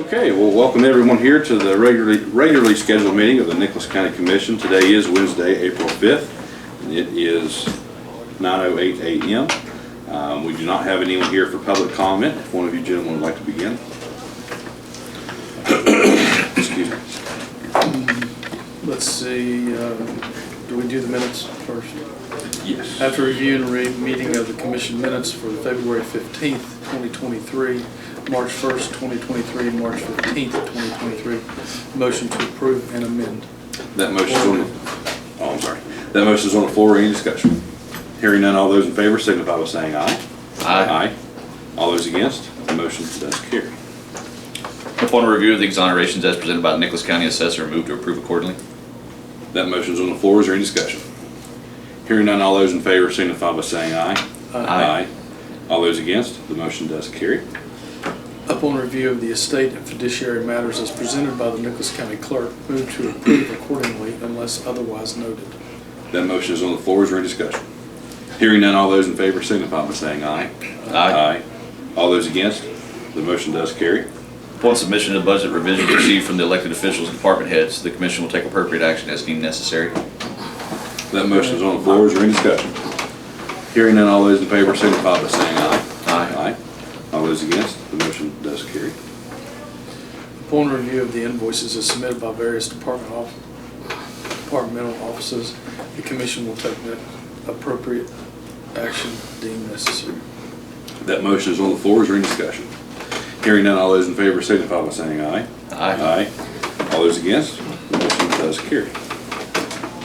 Okay, well, welcome everyone here to the regularly scheduled meeting of the Nicholas County Commission. Today is Wednesday, April 5th, and it is 9:08 a.m. We do not have anyone here for public comment. If one of you gentlemen would like to begin. Excuse me. Let's see, do we do the minutes first? Yes. After reviewing the meeting of the commission minutes for February 15th, 2023, March 1st, 2023, and March 15th, 2023, motion to approve and amend. That motion is on That motion is on the floor. Any discussion? Hearing none, all those in favor signify by saying aye. Aye. All those against, the motion does carry. Upon a review of the exonerations as presented by the Nicholas County Assessor, move to approve accordingly. That motion is on the floor. Is there any discussion? Hearing none, all those in favor signify by saying aye. Aye. All those against, the motion does carry. Upon review of the estate and fiduciary matters as presented by the Nicholas County Clerk, move to approve accordingly unless otherwise noted. That motion is on the floor. Is there any discussion? Hearing none, all those in favor signify by saying aye. Aye. All those against, the motion does carry. Upon submission of budget revisions received from the elected officials and department heads, the commission will take appropriate action as deemed necessary. That motion is on the floor. Is there any discussion? Hearing none, all those in favor signify by saying aye. Aye. All those against, the motion does carry. Upon review of the invoices as submitted by various departmental offices, the commission will take the appropriate action deemed necessary. That motion is on the floor. Is there any discussion? Hearing none, all those in favor signify by saying aye. Aye. All those against, the motion does carry.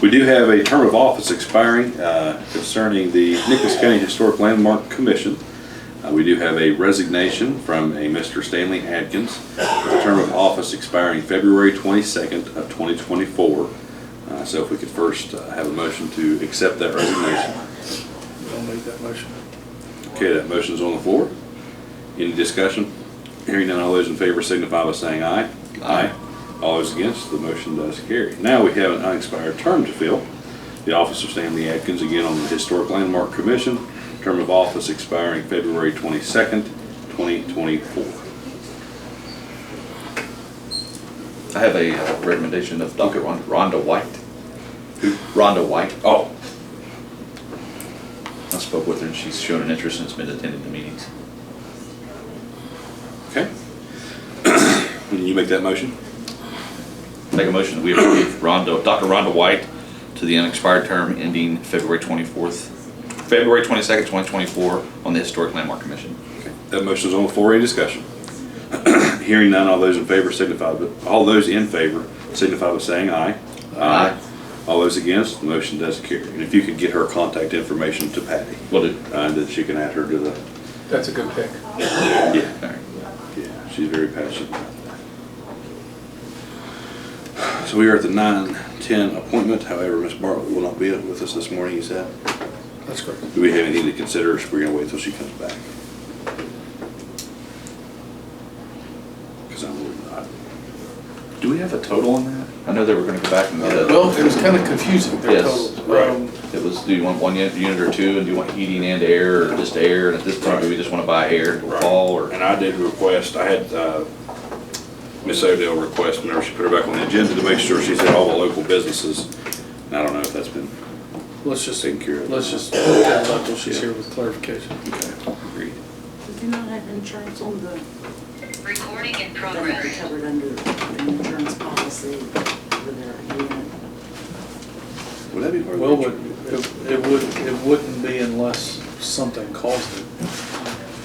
We do have a term of office expiring concerning the Nicholas County Historic Landmark Commission. We do have a resignation from a Mr. Stanley Adkins, with a term of office expiring February 22nd of 2024. So if we could first have a motion to accept that resignation. I'll make that motion. Okay, that motion is on the floor. Any discussion? Hearing none, all those in favor signify by saying aye. Aye. All those against, the motion does carry. Now we have an unexpired term to fill. The office of Stanley Adkins, again on the Historic Landmark Commission, term of office expiring February 22nd, 2024. I have a recommendation of Dr. Rhonda White. Who? Rhonda White. Oh, I spoke with her and she's shown an interest and has been attending the meetings. okay. Can you make that motion? Make a motion that we approve Dr. Rhonda White to the unexpired term ending February 22nd, 2024 on the Historic Landmark Commission. Okay. That motion is on the floor. Any discussion? Hearing none, all those in favor signify by saying aye. Aye. All those against, the motion does carry. And if you could get her contact information to Patty, Will do. that she can add her to the. That's a good pick. Yeah. All right. Yeah, she's very passionate about that. So we are at the 9:10 appointment. However, Ms. Bartlett will not be with us this morning, you said. That's correct. Do we have anything to consider, or we're going to wait till she comes back? Because I'm really not. Do we have a total on that? I know they were going to go back and get a. Well, it was kind of confusing, their Yes, totals. right. It was, do you want one unit or two, and do you want heating and air, or just air? And at this point, do we just want to buy air to fall, or? And I did request, I had Miss Odell request, whenever she put her back on the agenda, to make sure she's at all the local businesses. And I don't know if that's been Let's just taken care of. look at that till she's here with clarification. Okay, agreed. We do not have insurance on the, Recording in that progress. would be covered under an insurance policy with their unit. Would that be part of Well, the it wouldn't be unless something caused it.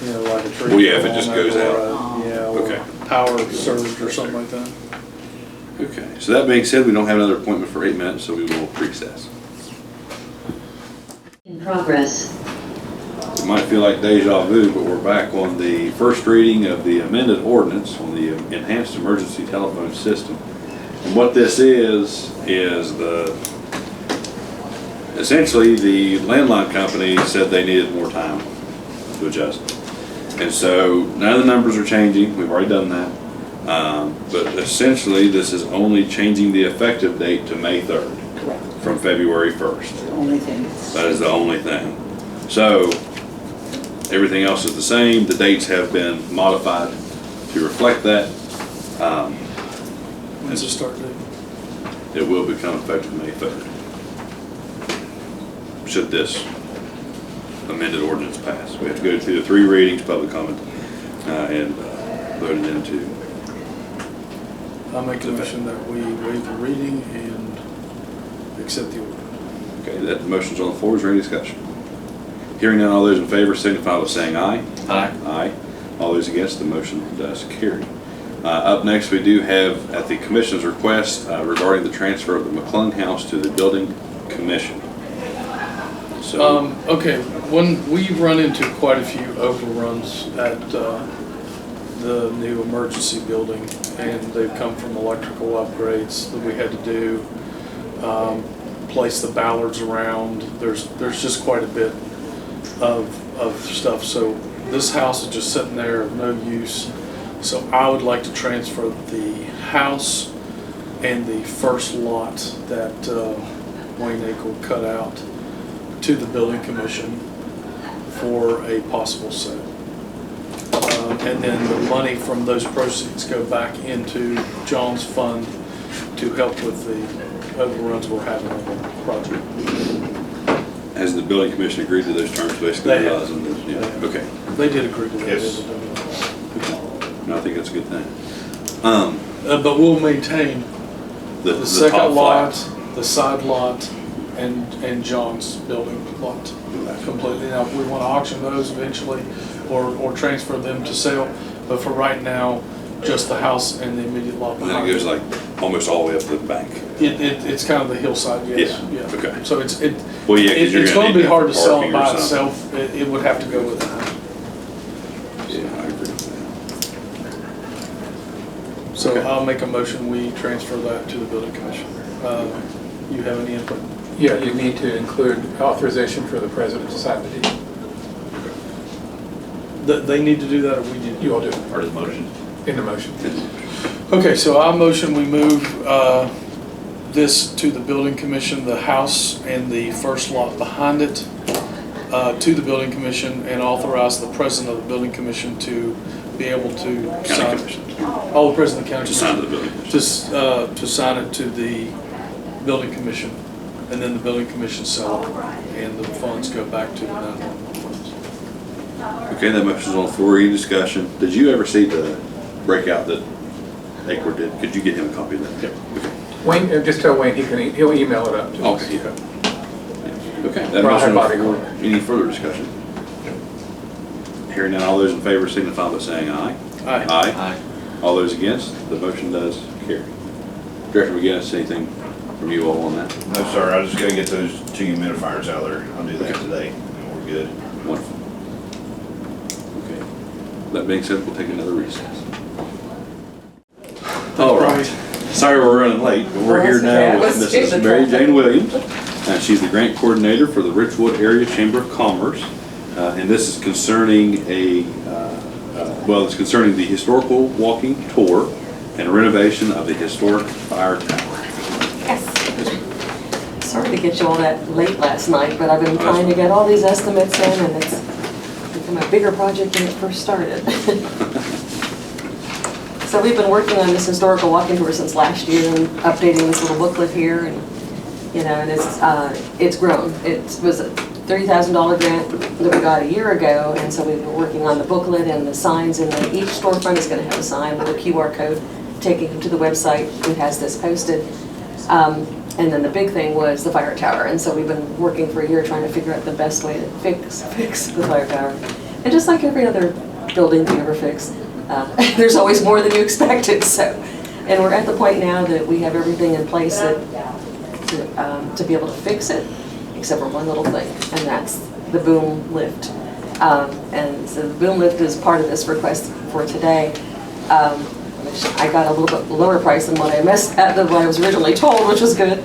You know, like a tree. Well, yeah, if it fall just on goes it, out. or yeah, Okay. or power surge or something like that. Okay, so that being said, we don't have another appointment for 8 minutes, so we will recess. In progress. It might feel like deja vu, but we're back on the first reading of the amended ordinance on the enhanced emergency telephone system. And what this is essentially the landline company said they needed more time to adjust. And so none of the numbers are changing. We've already done that. But essentially this is only changing the effective date to May 3rd Correct. from February 1st. The only thing. That is the only thing. So everything else is the same. The dates have been modified to reflect that. When's the start date? It will become effective May 3rd. Should this amended ordinance pass. We have to go through the 3 readings, public comment, and vote it into. I'll make a motion that we waive the reading and accept the order. Okay, that motion's on the floor. Is there any discussion? Hearing none, all those in favor signify by saying aye. Aye. Aye. All those against, the motion does carry. Up next, we do have, at the commission's request, regarding the transfer of the McClung House to the Building Commission. So, Okay, when we run into quite a few overruns at the new emergency building, and they've come from electrical upgrades that we had to do, place the ballards around. There's just quite a bit of stuff. So this house is just sitting there of no use. So I would like to transfer the house and the first lot that Wayne Akel cut out to the building commission for a possible sale. And then the money from those proceeds go back into John's fund to help with the overruns we're having on the project. has the building commission agreed to those terms, basically? They have. Yeah, okay. They did agree to that. Yes. No, I think that's a good thing. But we'll maintain The the top second lot, flat. the side lot, and John's building lot completely. Now, if we want to auction those eventually or transfer them to sale, but for right now, just the house and the immediate lot And then behind it goes it. like almost all the way up to the bank. It's kind of the hillside, yes. Yeah, okay. So Well, yeah, 'cause it's you're going gonna to be need hard to sell it parking or by something. itself. It would have to go with that. Yeah, I agree with So Okay. I'll make a motion, we transfer that to the building commission. You have any input? Yeah, you need to include authorization for the president to sign the deed. They need to do that, or we need to? You all do it Part of the motion. in the motion. Okay, so I motion we move this to the building commission, the house and the first lot behind it, to the building commission, and authorize the president of the building commission to be able to County sign. commission. Oh, the president of the county To sign to the commission. building commission. To sign it to the building commission, and then the building commission sell it, and the funds go back to the 911 funds. Okay, that motion's on the floor. Any discussion? Did you ever see the breakout that Aker did? Could you get him a copy of that? Yep. Wayne, just tell Wayne he'll email it up to us. Okay, yeah. Okay, that Or I'll motion have on the Bobby floor. call. Any further discussion? Hearing none, all those in favor signify by saying aye. Aye. Aye. All those against, the motion does carry. Director McGinnis, anything from you all on that? No, sir, I just gotta get those 2 humidifiers out there. I'll do that today, and we're good. Wonderful. Okay. That being said, we'll take another recess. All right. Sorry we're running late, but we're here now with Mrs. Mary Jane Williams. She's the grant coordinator for the Richwood Area Chamber of Commerce. And this is concerning it's concerning the historical walking tour and renovation of the historic fire tower. Yes. Sorry to get you all that late last night, but I've been trying to get all these estimates in, and it's become a bigger project than it first started. So we've been working on this historical walking tour since last year and updating this little booklet here, and and it's grown. It was a $30,000 grant that we got a year ago, and so we've been working on the booklet and the signs, and each storefront is going to have a sign with a QR code taking them to the website who has this posted. And then the big thing was the fire tower, and so we've been working for a year trying to figure out the best way to fix the fire tower. And just like every other building you ever fix, there's always more than you expected. And we're at the point now that we have everything in place to be able to fix it, except for one little thing, and that's the boom lift. And so the boom lift is part of this request for today. Which I got a little bit lower price than what I was originally told, which was good.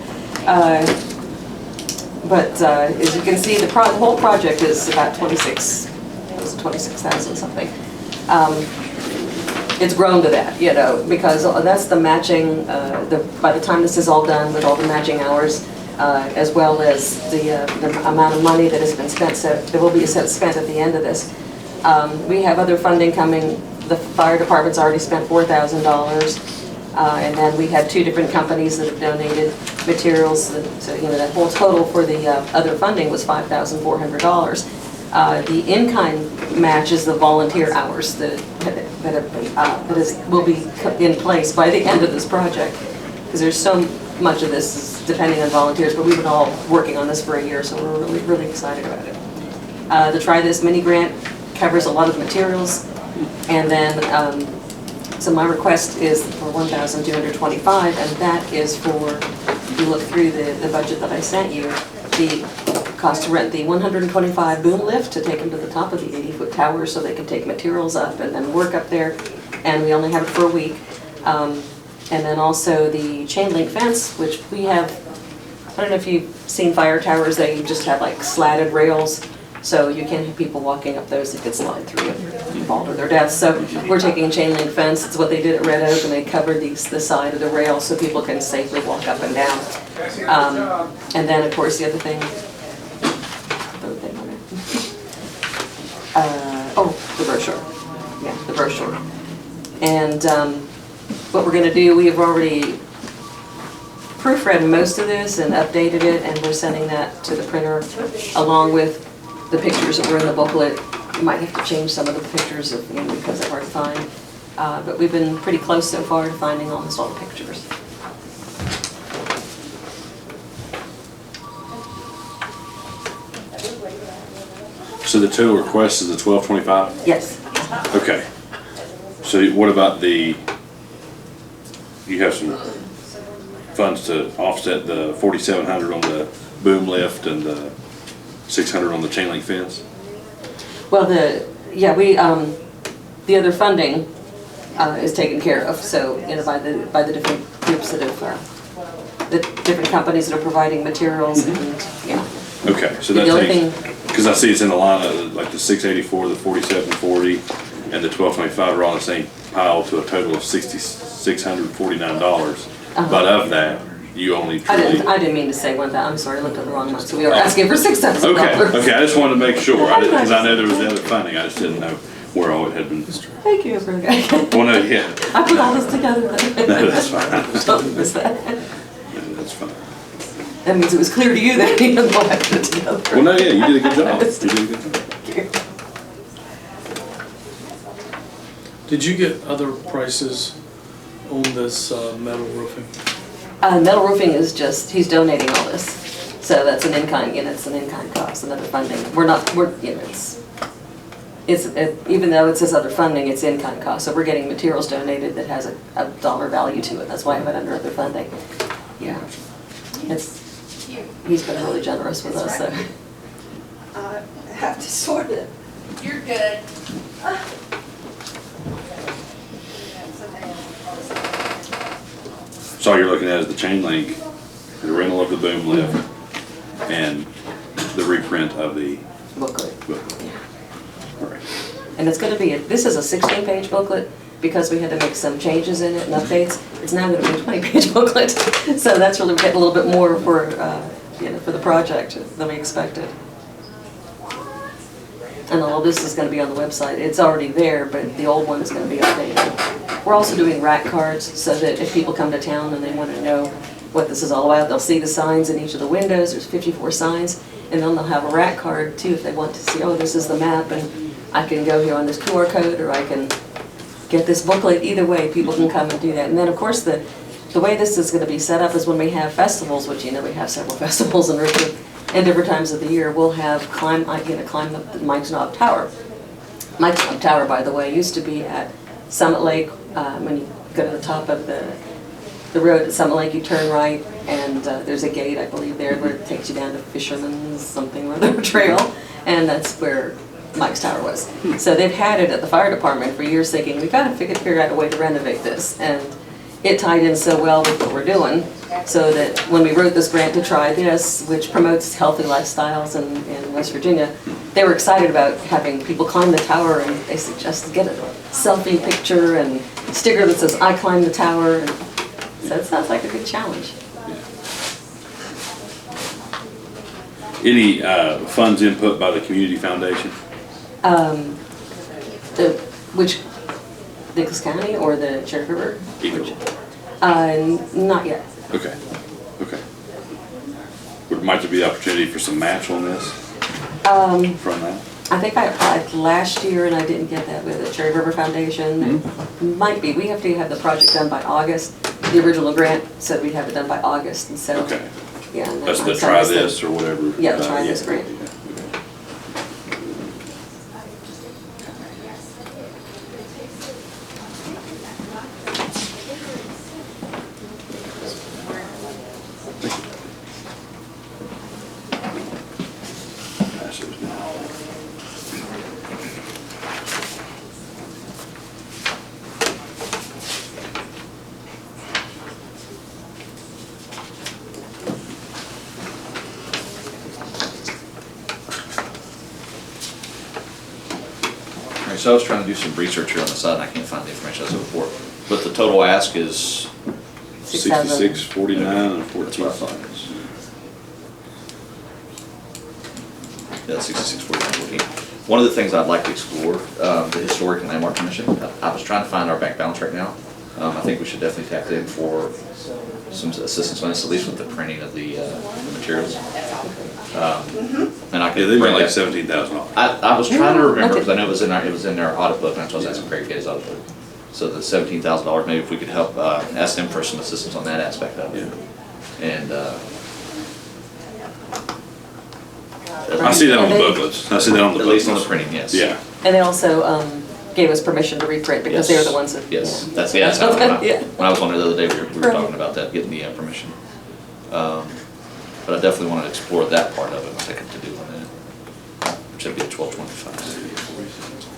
But as you can see, the whole project is about 26,000 something. It's grown to that, because that's the matching, by the time this is all done with all the matching hours, as well as the amount of money that has been spent, so there will be spent at the end of this. We have other funding coming. The fire department's already spent $4,000. And then we have 2 different companies that have donated materials, so, you know, that whole total for the other funding was $5,400. The in-kind match is the volunteer hours that will be in place by the end of this project. Because there's so much of this is depending on volunteers, but we've been all working on this for a year, so we're really, really excited about it. The Try This mini grant covers a lot of materials, and then, so my request is for $1,225, and that is for, if you look through the budget that I sent you, the cost to rent the 125 boom lift to take them to the top of the 80-foot tower so they can take materials up and then work up there, and we only have it for a week. And then also the chain link fence, which we have, I don't know if you've seen fire towers, they just have like slatted rails, so you can't have people walking up those that could slide through and fall to their deaths. So we're taking chain link fence, it's what they did at Red Oak, and they covered the side of the rail so people can safely walk up and down. And then, of course, the other thing, the brochure. Yeah, the brochure. And what we're going to do, we have already proofread most of this and updated it, and we're sending that to the printer along with the pictures that were in the booklet. You might have to change some of the pictures because they're hard to find. But we've been pretty close so far to finding almost all the pictures. So the total request is the $1,225? Yes. Okay. So what about you have some funds to offset the $4,700 on the boom lift and the $600 on the chain link fence? Well, the other funding is taken care of, so, you know, by the different groups that have, the different companies that are providing materials and, yeah. Okay, so The that only takes, because I see it's in the line of like the 684, the 4740, and the 1225 are all in the same pile to a total of $649. But of that, you only I truly. didn't mean to say 1,000, I'm sorry, I looked at the wrong one, so we were asking for $6,000. Okay, I just wanted to make sure, because I know there was the other funding, I just didn't know where all it had been. Thank you, Brenda. Well, no, yeah. I put all this together. No, that's fine. Don't miss that. No, that's fine. That means it was clear to you that even though I put it together. Well, no, yeah, you did a good job. You did a good job. Thank you. Did you get other prices on this metal roofing? Metal roofing is just, he's donating all this. So that's an in-kind, it's an in-kind cost, another funding. Even though it says other funding, it's in-kind cost. So we're getting materials donated that has a dollar value to it. That's why I have it under other funding. Yeah. He's been really generous with us, so. I have to sort it. You're good. So all you're looking at is the chain link, the rental of the boom lift, and the reprint of the Booklet. booklet. Yeah. All right. And it's gonna be, this is a 16-page booklet because we had to make some changes in it and updates. It's now gonna be a 20-page booklet. So that's really getting a little bit more for, for the project than we expected. And all this is gonna be on the website. It's already there, but the old one is gonna be updated. We're also doing rack cards so that if people come to town and they wanna know what this is all about, they'll see the signs in each of the windows. There's 54 signs. And then they'll have a rack card too if they want to see, oh, this is the map and I can go here on this QR code or I can get this booklet. Either way, people can come and do that. And then of course the way this is gonna be set up is when we have festivals, which we have several festivals in Richmond, and different times of the year, we'll have climb the Mike's Knob Tower. Mike's Knob Tower, by the way, used to be at Summit Lake. When you go to the top of the road at Summit Lake, you turn right, and there's a gate, I believe, there where it takes you down to Fisherman's something or other trail, and that's where Mike's Tower was. So they've had it at the fire department for years thinking, we've got to figure out a way to renovate this, and it tied in so well with what we're doing, so that when we wrote this grant to Try This, which promotes healthy lifestyles in West Virginia, they were excited about having people climb the tower, and they suggested get a selfie picture and sticker that says, I climbed the tower, and so it sounds like a good challenge. Any funds input by the community foundation? Which, Nicholas County or the Cherokee River? Either Which- one. Not yet. Okay, okay. Might there be opportunity for some match on this from that? I think I applied last year and I didn't get that with the Cherry River Foundation. Might be, we have to have the project done by August. The original grant said we'd have it done by August, and so. Okay. Yeah. and That's the so try I said- this or whatever. Yeah, the try this yeah, grant. yeah, okay. Pass those down. All right, so I was trying to do some research here on the side, and I can't find the information I was looking for. But the total ask is, 66, 49, and 14 That's what I thought. cents. yeah, 66, 49, 14. One of the things I'd like to explore, the Historic and Landmark Commission, I was trying to find our bank balance right now. I think we should definitely tap in for some assistance on this, at least with the printing of the materials. And I Yeah, could they made bring like that. $17,000. I was trying to remember, Okay. because I know it was in our audit book, and that's why I was asking Craig to get his audit book. So the $17,000, maybe if we could help, ask them for some assistance on that aspect of it. And, I see that on the booklets. I see that on the at booklets. least on the printing, yes. Yeah. And they also gave us permission to reprint because they were the ones that. Yes, yeah. that's how, Yeah. when I was on there the other day, we were Right. talking about that, getting the permission. But I definitely want to explore that part of it, and take it to do on that, which would be at 1225.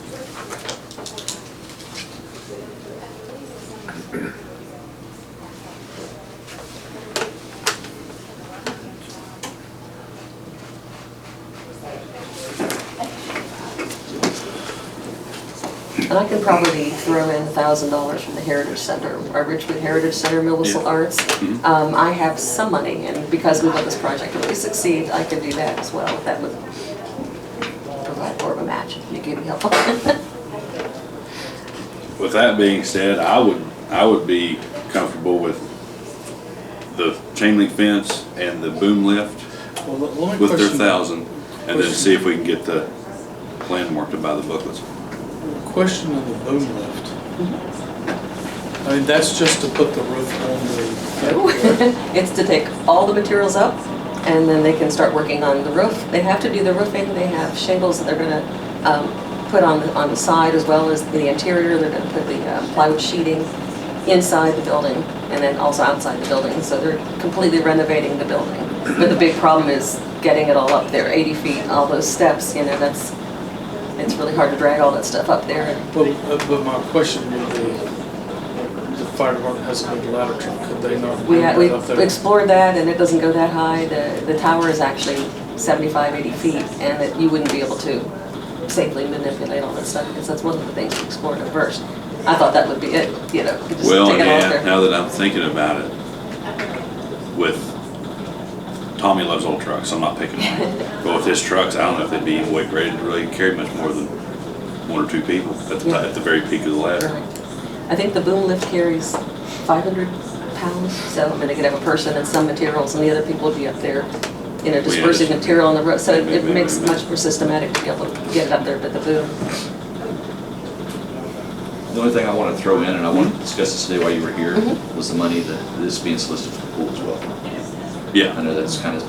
And I can probably throw in $1,000 from the Heritage Center, our Richwood Heritage Center, Mill Whistle Yeah. Arts. I have some money, and because we want this project to really succeed, I could do that as well. That would provide more of a match if you give me help. With that being said, I would be comfortable with the chain link fence and the boom lift Well, let me with their question- 1,000, and then see if we can get the landmark to buy the booklets. Question of the boom lift. I mean, that's just to put the roof on the. It's to take all the materials up, and then they can start working on the roof. They have to do the roofing, they have shingles that they're gonna put on the side as well as the interior. They're gonna put the plywood sheeting inside the building and then also outside the building. So they're completely renovating the building. But the big problem is getting it all up there, 80 feet, all those steps, it's really hard to drag all that stuff up there. But my question would be, the fire department has a big ladder truck, could they not We bring that up we there? explored that, and it doesn't go that high. The tower is actually 75, 80 feet, and that you wouldn't be able to safely manipulate all that stuff, because that's one of the things we explored at first. I thought that would be it, you could just Well, take it all up yeah, there. now that I'm thinking about it, with Tommy loves old trucks, I'm not picking on him. But with his trucks, I don't know if they'd be weight rated to really carry much more than 1 or 2 people at the very peak of the ladder. Right. I think the boom lift carries 500 pounds, so they could have a person and some materials, and the other people would be up there, dispersing just- material on the road. So it maybe- makes it much more systematic to be able to get it up there, but the boom. The only thing I want to throw in, and I wanted to discuss this today while you were here, was the money that is being solicited for the pool as well. I Yeah, know that's kind of,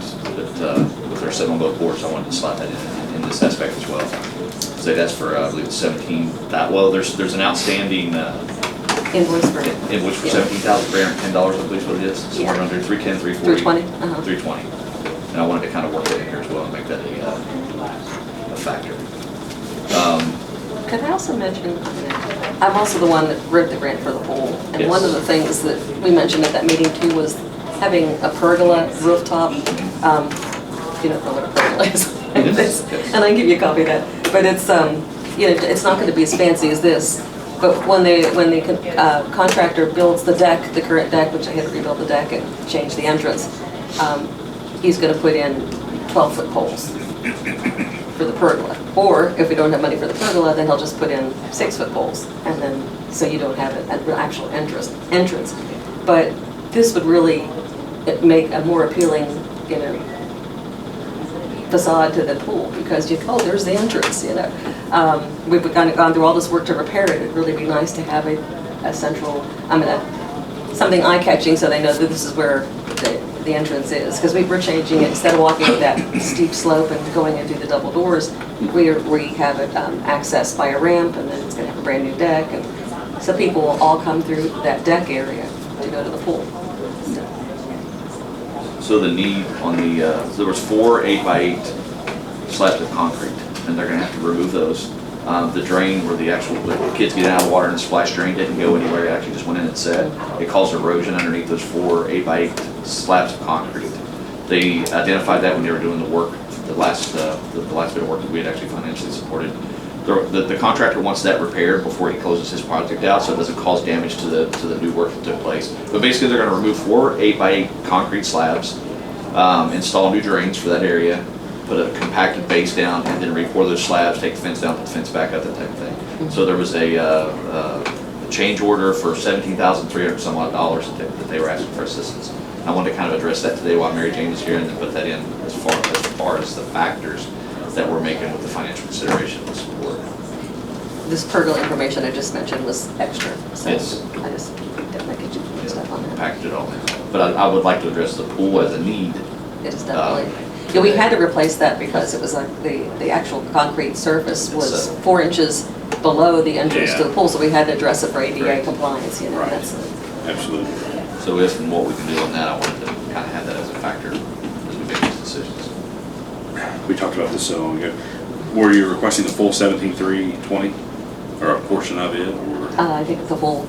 with our sitting on both boards, I wanted to slide that in this aspect as well. So that's for, I believe it's 17, well, there's an outstanding Invoice for invoice for Yeah. $17,310, I believe is what it is, somewhere Yeah. under 310, 340. 320, uh-huh. 320. And I wanted to kind of work that in here as well and make that a factor. Could I also mention, I'm also the one that wrote the grant for the pool. And one of the things that we mentioned at that meeting too was having a pergola rooftop. You don't know what a pergola is. Yes. And I can give you a copy of that. But it's, it's not going to be as fancy as this. But when the contractor builds the deck, the current deck, which I had to rebuild the deck and change the entrance, he's going to put in 12-foot poles for the pergola. Or if we don't have money for the pergola, then he'll just put in 6-foot poles. And then, so you don't have an actual entrance. But this would really make a more appealing, you know, facade to the pool, because you, oh, there's the entrance, you know. We've kind of gone through all this work to repair it. It'd really be nice to have a central, something eye-catching so they know that this is where the entrance is. Because we were changing it, instead of walking that steep slope and going in through the double doors, we have it accessed by a ramp, and then it's going to have a brand new deck. And so people will all come through that deck area to go to the pool. So the need on the, there was 4 8x8 slabs of concrete, and they're gonna have to remove those. The drain where the kids get out of water and the splash drain didn't go anywhere, it actually just went in and set. It caused erosion underneath those 4 8x8 slabs of concrete. They identified that when they were doing the work, the last bit of work that we had actually financially supported. The contractor wants that repaired before he closes his project out, so it doesn't cause damage to the new work that took place. But basically, they're going to remove 4 8x8 concrete slabs, install new drains for that area, put a compacted base down, and then re-pour those slabs, take the fence down, put the fence back up, that type of thing. So there was a change order for $17,300 some odd that they were asking for assistance. I wanted to kind of address that today while Mary Jane was here, and then put that in as far as the factors that we're making with the financial consideration of the support. This pergola information I just mentioned was extra, so Yes. I just definitely get you stuff on that. Package it all in. But I would like to address the pool as a need. It is definitely, yeah, we had to replace that because it was like the actual concrete surface was 4 inches below the entrance to the pool, so we had to address it for ADA Right. compliance, you know, Right. that's. Absolutely. So if and what we can do on that, I wanted to kind of have that as a factor as we make these decisions. We talked about this so long ago. Were you requesting the full 17,320, or a portion of it, or? I think the whole,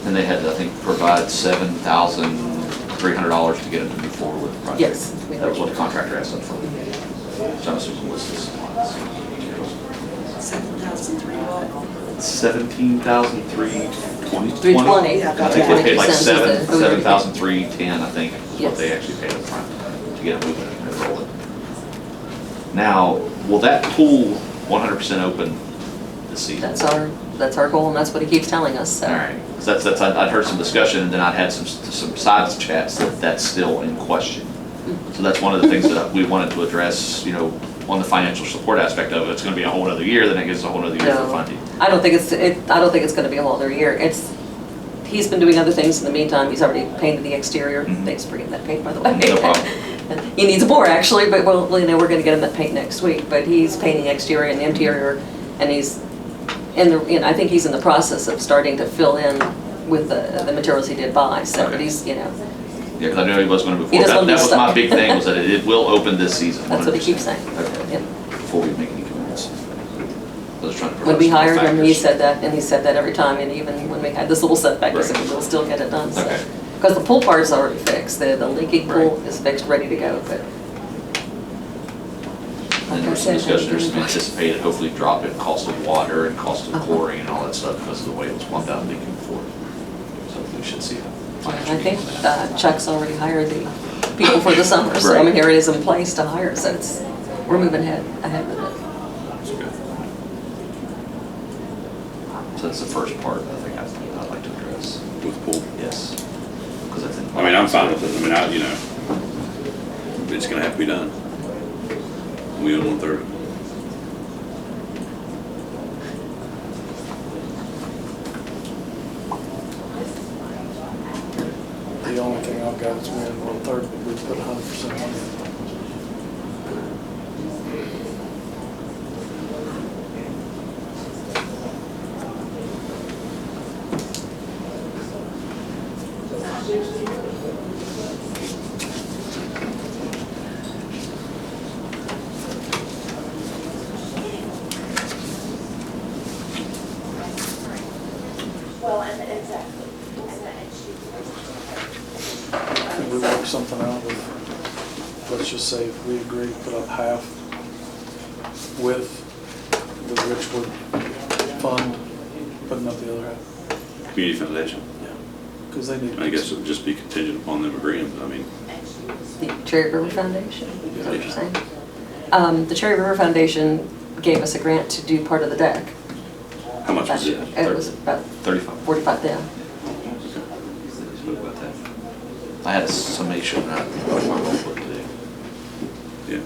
And they had to, I think, provide $7,300 to get them to move forward with the project. Yes. That was what the contractor asked them for. So I'm assuming was this. 7,003 what? 17,320. 320. Yeah, I think they paid like 22 cents is the- 7,310, I think, is what Yes. they actually paid up front to get it moving and rolling. Now, will that pool 100% open this season? that's our goal, and that's what he keeps telling us, so. All right, 'cause I'd heard some discussion, and then I'd had some side chats that that's still in question. So that's one of the things that we wanted to address, you know, on the financial support aspect of it. It's gonna be a whole other year, then it gives a whole other year for No, funding. I don't think it's gonna be a whole other year. He's been doing other things in the meantime. He's already painted the exterior. Mhm. Thanks for getting that paint, by the way. No problem. He needs more, actually, but we're gonna get him that paint next week. But he's painting exterior and interior, and he's I think he's in the process of starting to fill in with the materials he did buy. So, but Okay. he's, Yeah, because I knew he was gonna move He forward. doesn't That do was my stuff. big thing, was that it will open this season. that's what he keeps 100%. saying. Okay, Yeah. before we make any commitments. I was trying to When we provide some hired him, he factors. said that, and he said that every time, and even when we had this little setback, he said Right. we'll still get it done, so. Okay. Because the pool part's already fixed, the leaking pool Right. is fixed, ready to go, but. And there was some discussion, there's some anticipated, hopefully drop in cost of water and cost of chlorine and all that stuff because of the way it was pumped out and leaking before. So we should see that. I think Chuck's already hired the people for the summer, so I mean, here it is in place to hire, so we're moving ahead with it. That's good. So that's the first part I think I'd like to address. With the pool? Yes. Because I think. I mean, I'm fine with it. I mean, it's gonna have to be done. We own 1/3. The only thing I've got is we had 1/3, but we put 100% on it. Well, and exactly. Can we work something out with, let's just say if we agree to put up half with the Richwood fund, putting up the other half? Community Foundation. Yeah. Because they need. I guess it would just be contingent upon them agreeing, but I mean, The Cherry River Foundation, is that what you're saying? The Cherry River Foundation gave us a grant to do part of the deck How much last was year. it? It was about 35. 45, yeah. Spoke about that. I had a summation, I wrote my notebook today. Yeah.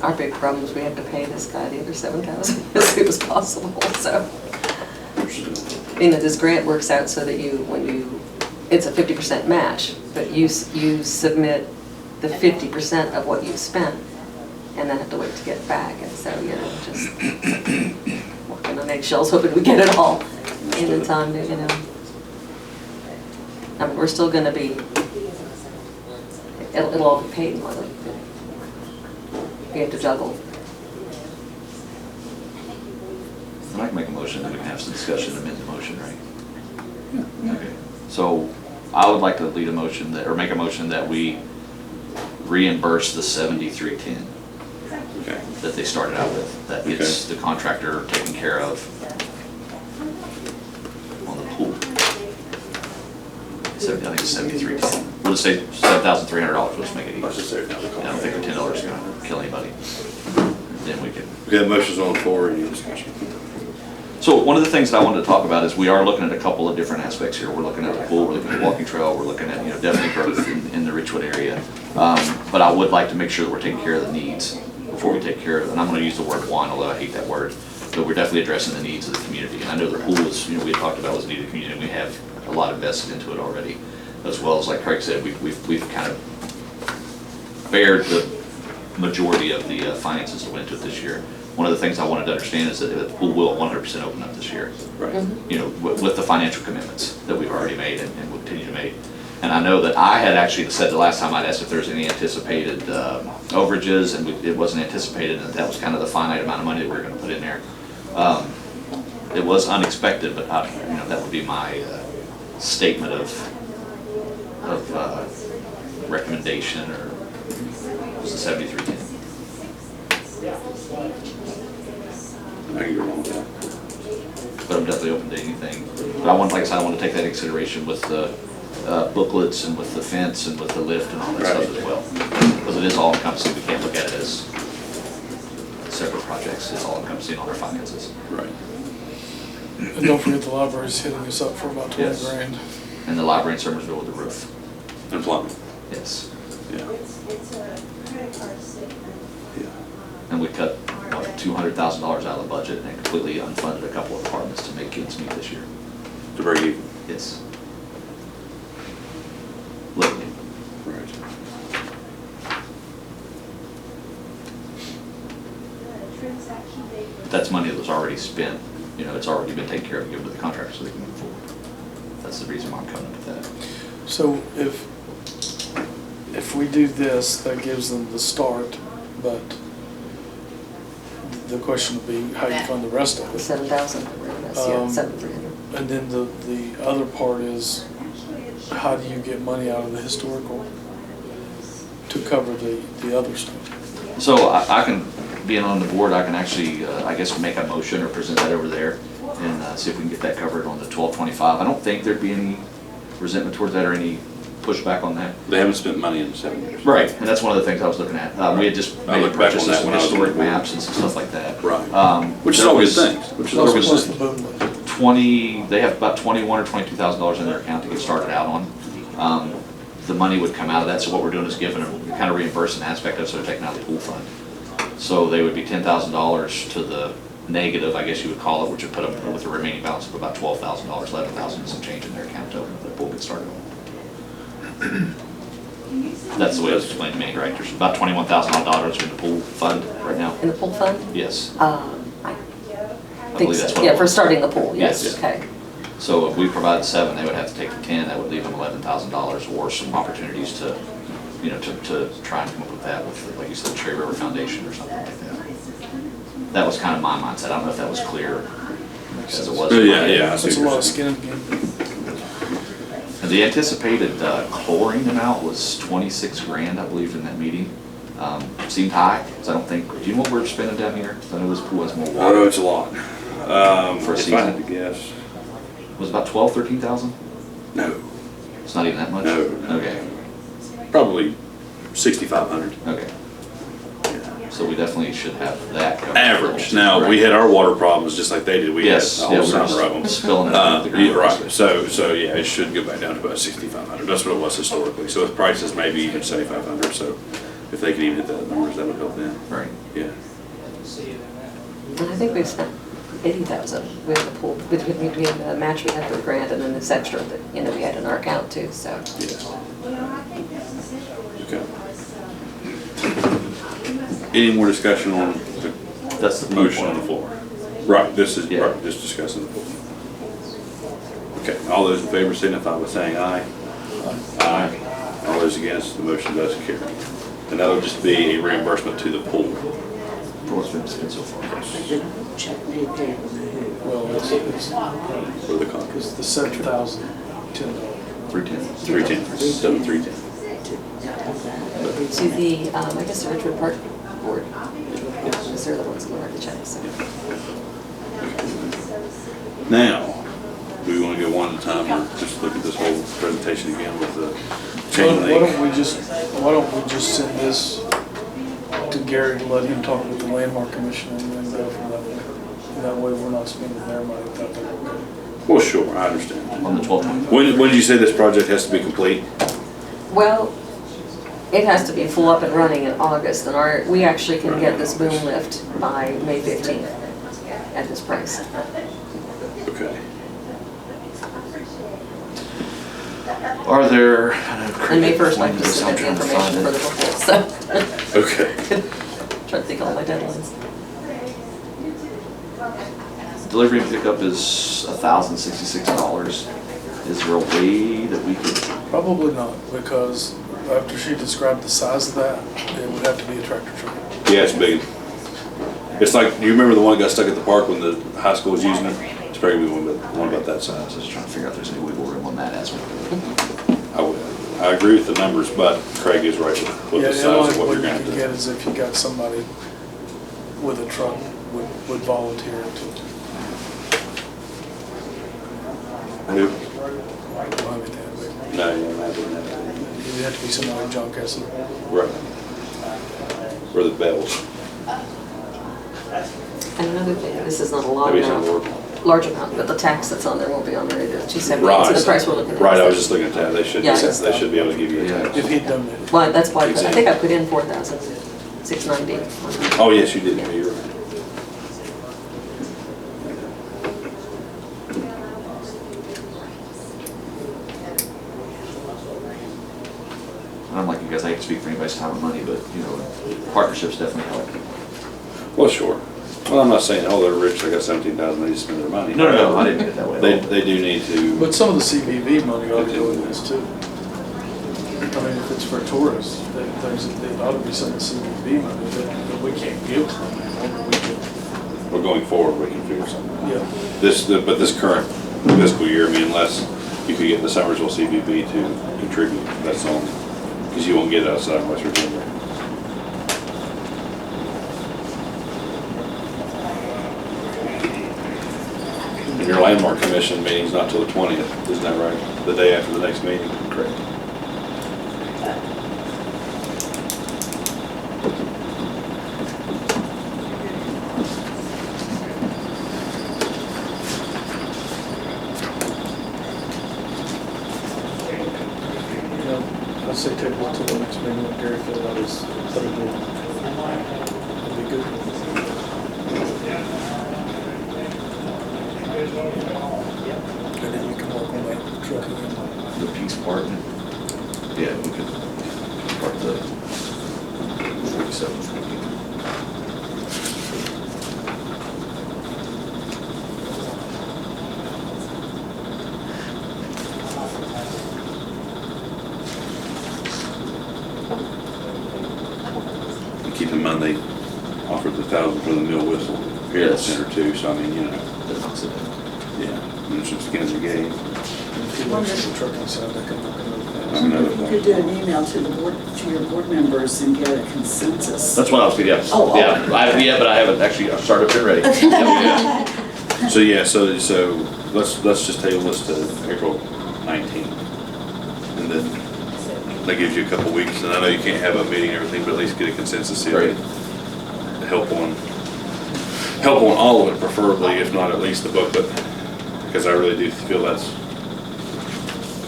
Our big problem is we have to pay this guy the other 7,000 as soon as possible, so. This grant works out so that it's a 50% match, but you submit the 50% of what you spent and then have to wait to get it back, and so, just walking on eggshells hoping we get it all in time to, I mean, we're still gonna be, it'll all be paid in one. We have to juggle. And I can make a motion, then we can have some discussion, amend the motion, right? Okay. So I would like to lead a motion that, or make a motion that we reimburse the 7310 Okay. that they started out with. That gets the contractor taken care of on the pool. I think it's 7310. We'll just say $7,300, let's make it easy. Let's just say it now. I don't think the $10 is gonna kill anybody. Then we can. We have motions on the floor, any discussion? So one of the things that I wanted to talk about is we are looking at a couple of different aspects here. We're looking at the pool, we're looking at the walking trail, we're looking at, definitely growth in the Richwood area. But I would like to make sure that we're taking care of the needs before we take care of, and I'm gonna use the word want, although I hate that word, but we're definitely addressing the needs of the community. And I know the pool is, we had talked about was a need of the community, and we have a lot invested into it already. As well as, like Craig said, we've kind of bared the majority of the finances that went into it this year. One of the things I wanted to understand is that the pool will 100% open up this year. Right. With the financial commitments that we've already made and will continue to make. And I know that I had actually said the last time I'd asked if there's any anticipated overages, and it wasn't anticipated, and that was kind of the finite amount of money that we were going to put in there. It was unexpected, but that would be my statement of recommendation, or was it 7310? I can go wrong with that. But I'm definitely open to anything. But like I said, I want to take that into consideration with the booklets and with the fence and with the lift and all that stuff as well. Because it is all encompassing. We can't look at it as separate projects. It's all encompassing on our finances. Right. And don't forget the library's hitting us up for about 20 Yes. grand. And the library in Somersville with the roof. And plumbing. Yes. Yeah. Yeah. And we cut $200,000 out of the budget and completely unfunded a couple of departments to make ends meet this year. To break even. Yes. Literally. Right. But that's money that was already spent. It's already been taken care of, given to the contractor so they can move forward. That's the reason why I'm coming with that. So if we do this, that gives them the start, but the question will be how you fund the rest of The it. 7,000, yeah, 7,300. And then the other part is, how do you get money out of the historical to cover the other stuff? So I can, being on the board, I can actually, I guess, make a motion or present that over there and see if we can get that covered on the 1225. I don't think there'd be any resentment towards that or any pushback on that. They haven't spent money in 7 years. Right, and that's one of the things I was looking at. We had just I made looked back on purchases that of when I was on the historic board. maps and some stuff like that. Right. Which is there all good was- things. Which is there all good was Plus the things. boom lift. 20, they have about $21,000 or $22,000 in their account to get started out on. The money would come out of that, so what we're doing is giving them, kind of reimbursing an aspect of it, so they're taking out the pool fund. So they would be $10,000 to the negative, I guess you would call it, which would put them with a remaining balance of about $12,000, $11,000 and some change in their account to open the pool get started on. That's the way it was explained to me, right? There's about $21,000 in the pool fund right now. In the pool fund? Yes. I think believe that's so, what yeah, it for was. starting the pool, yes, Yes. okay. So if we provide 7, they would have to take the 10, that would leave them $11,000 or some opportunities to, to try and come up with that with, like you said, Cherry River Foundation or something like that. That was kind of my mindset. I don't know if that was clear as it was. Yeah, I see That's a what lot you're of saying. skin in the game. And the anticipated chlorine amount was 26 grand, I believe, in that meeting. Seemed high, because I don't think, do you know what we're spending down here? I know this pool has more Oh, water. it's a lot. For a If I season? had to guess, Was it about 12, 13,000? no. It's not even that much? No. Okay. Probably 6,500. Okay. So we definitely should have that covered. Average. Now, we had our water problems just like they did. We had Yes, a yeah, whole we're summer of them. just filling it up with the Yeah, ground. right. So yeah, it should go back down to about 6,500. That's what it was historically. So with prices, maybe even 7,500. So if they can even hit that numbers, that would help them. Right. Yeah. And I think we've spent 80,000 with the pool, between the match we had for the grant and then this extra that, you know, we had in our account too, so. Yeah. Okay. Any more discussion on the That's the motion on the floor? Right, this is, Yeah. right, just discussing the floor. Okay, all those in favor signify by saying aye. Aye. All those against, the motion does carry. And that'll just be a reimbursement to the pool. For what's been spent so far. The check may pay on the Well, it's, For the contract. it's the $7,010. 310. 310, 7,310. To the, I guess the Richwood Park Board, because they're the ones who write the checks, so. Now, do we want to go one at a time or just look at this whole presentation again with the chain Why link? why don't we just send this to Gary to let him talk with the Landmark Commission and then go from that way? That way we're not spending their money without their okay. Well, sure, I understand. On the 12/25. When did you say this project has to be complete? Well, it has to be full up and running in August, and we actually can get this boom lift by May 15th at this price. Okay. Are there? And May 1st, I have to submit the information for the proposal, so. Okay. Trying to think of all my deadlines. Delivery and pickup is $1,066. Is there a way that we could? Probably not, because after she described the size of that, it would have to be a tractor trailer. Yeah, it's big. It's like, do you remember the one that got stuck at the park when the high school was using it? It's probably one about that I size. was just trying to figure out if there's any wiggle room on that aspect. I agree with the numbers, but Craig is right with Yeah, the the size only of what way you're you gonna could do. get is if you got somebody with a truck would volunteer to. Who? I don't have anything, but No, you're not doing that. it'd have to be somebody like John Kessler. Right. Or the bells. And another thing, this is not a Maybe it's not working. large amount, but the tax that's on there won't be on there either. She said, Right. so the price we're looking at. Right, I was just looking at that. They should, Yeah. they should be able to give you a Yeah. tax. If he'd donated. Well, that's why, I think I put in 4,690. Oh, yes, you did. Yeah, you're right. I'm like you guys, I hate to speak for anybody's time or money, but you know, partnerships definitely help. Well, sure. Well, I'm not saying, oh, they're rich, they got 17,000, they just spend their money. No, I didn't mean it that way. They do need to, But some of the CVV money ought to go in this too. I mean, if it's for tourists, there ought to be some CVV money that we can't give to them. We can, well, going forward, we can figure something out. yeah. But this current fiscal year, I mean, unless you could get the Summersville CVB to contribute, that's the only, because you won't get it outside of West Virginia. And your landmark commission meeting's not till the 20th, isn't that right? The day after the next meeting? Correct. You know, I'd say table it till the next meeting, let Gary fill out his other deal. That'd be good. And then you can work on that truck again. The piece part, yeah, we could part the 47. And keep in mind, they offered the 1,000 for the mill whistle here at the Yes. center too, so I mean, you know, That knocks it down. yeah, there's some skin in the game. And if he works on the trucking side, that can work That's another another You thing. could do an email to the board, to your board members and get a consensus. That's what I was, yeah. Oh, Yeah, but I haven't actually started up and ready. Yeah. So, yeah, so let's just table this to April 19th. And then that gives you a couple weeks, and I know you can't have a meeting and everything, but at least get a consensus, see if Right. they help on all of it preferably, if not at least the booklet, because I really do feel that's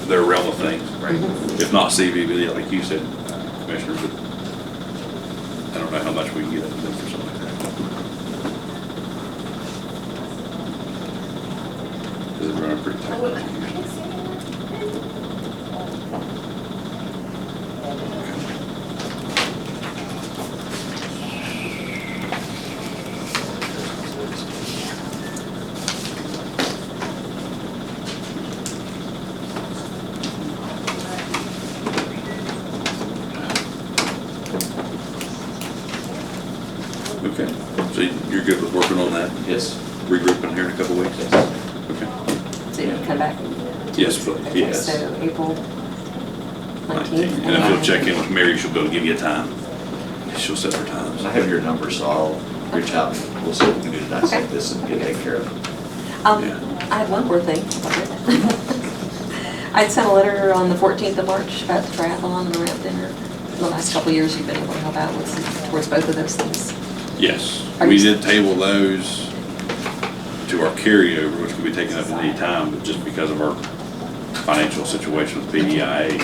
their realm of things. Right. If not CVB, like you said, Commissioner, but I don't know how much we can get out of them for something like that. Because it's running pretty tight. Okay, so you're good with working on that, Yes. regrouping here in a couple weeks? Yes. Okay. So you can come back. Yes, please. Okay, Yes. So April 19th. 19th. And if you'll check in with Mary, she'll be able to give you a time. She'll set her times. And I have your number, so I'll reach out and we'll see what we can do to dissect Okay. this and get it taken care of. Yeah. I have one more thing. I'd sent a letter on the 14th of March about the triathlon and the ramp dinner. The last couple of years, you've been able to help out towards both of those things. Yes, Are we you- did table those to our carryover, which could be taken up at any time, but just because of our financial situation with PDIA,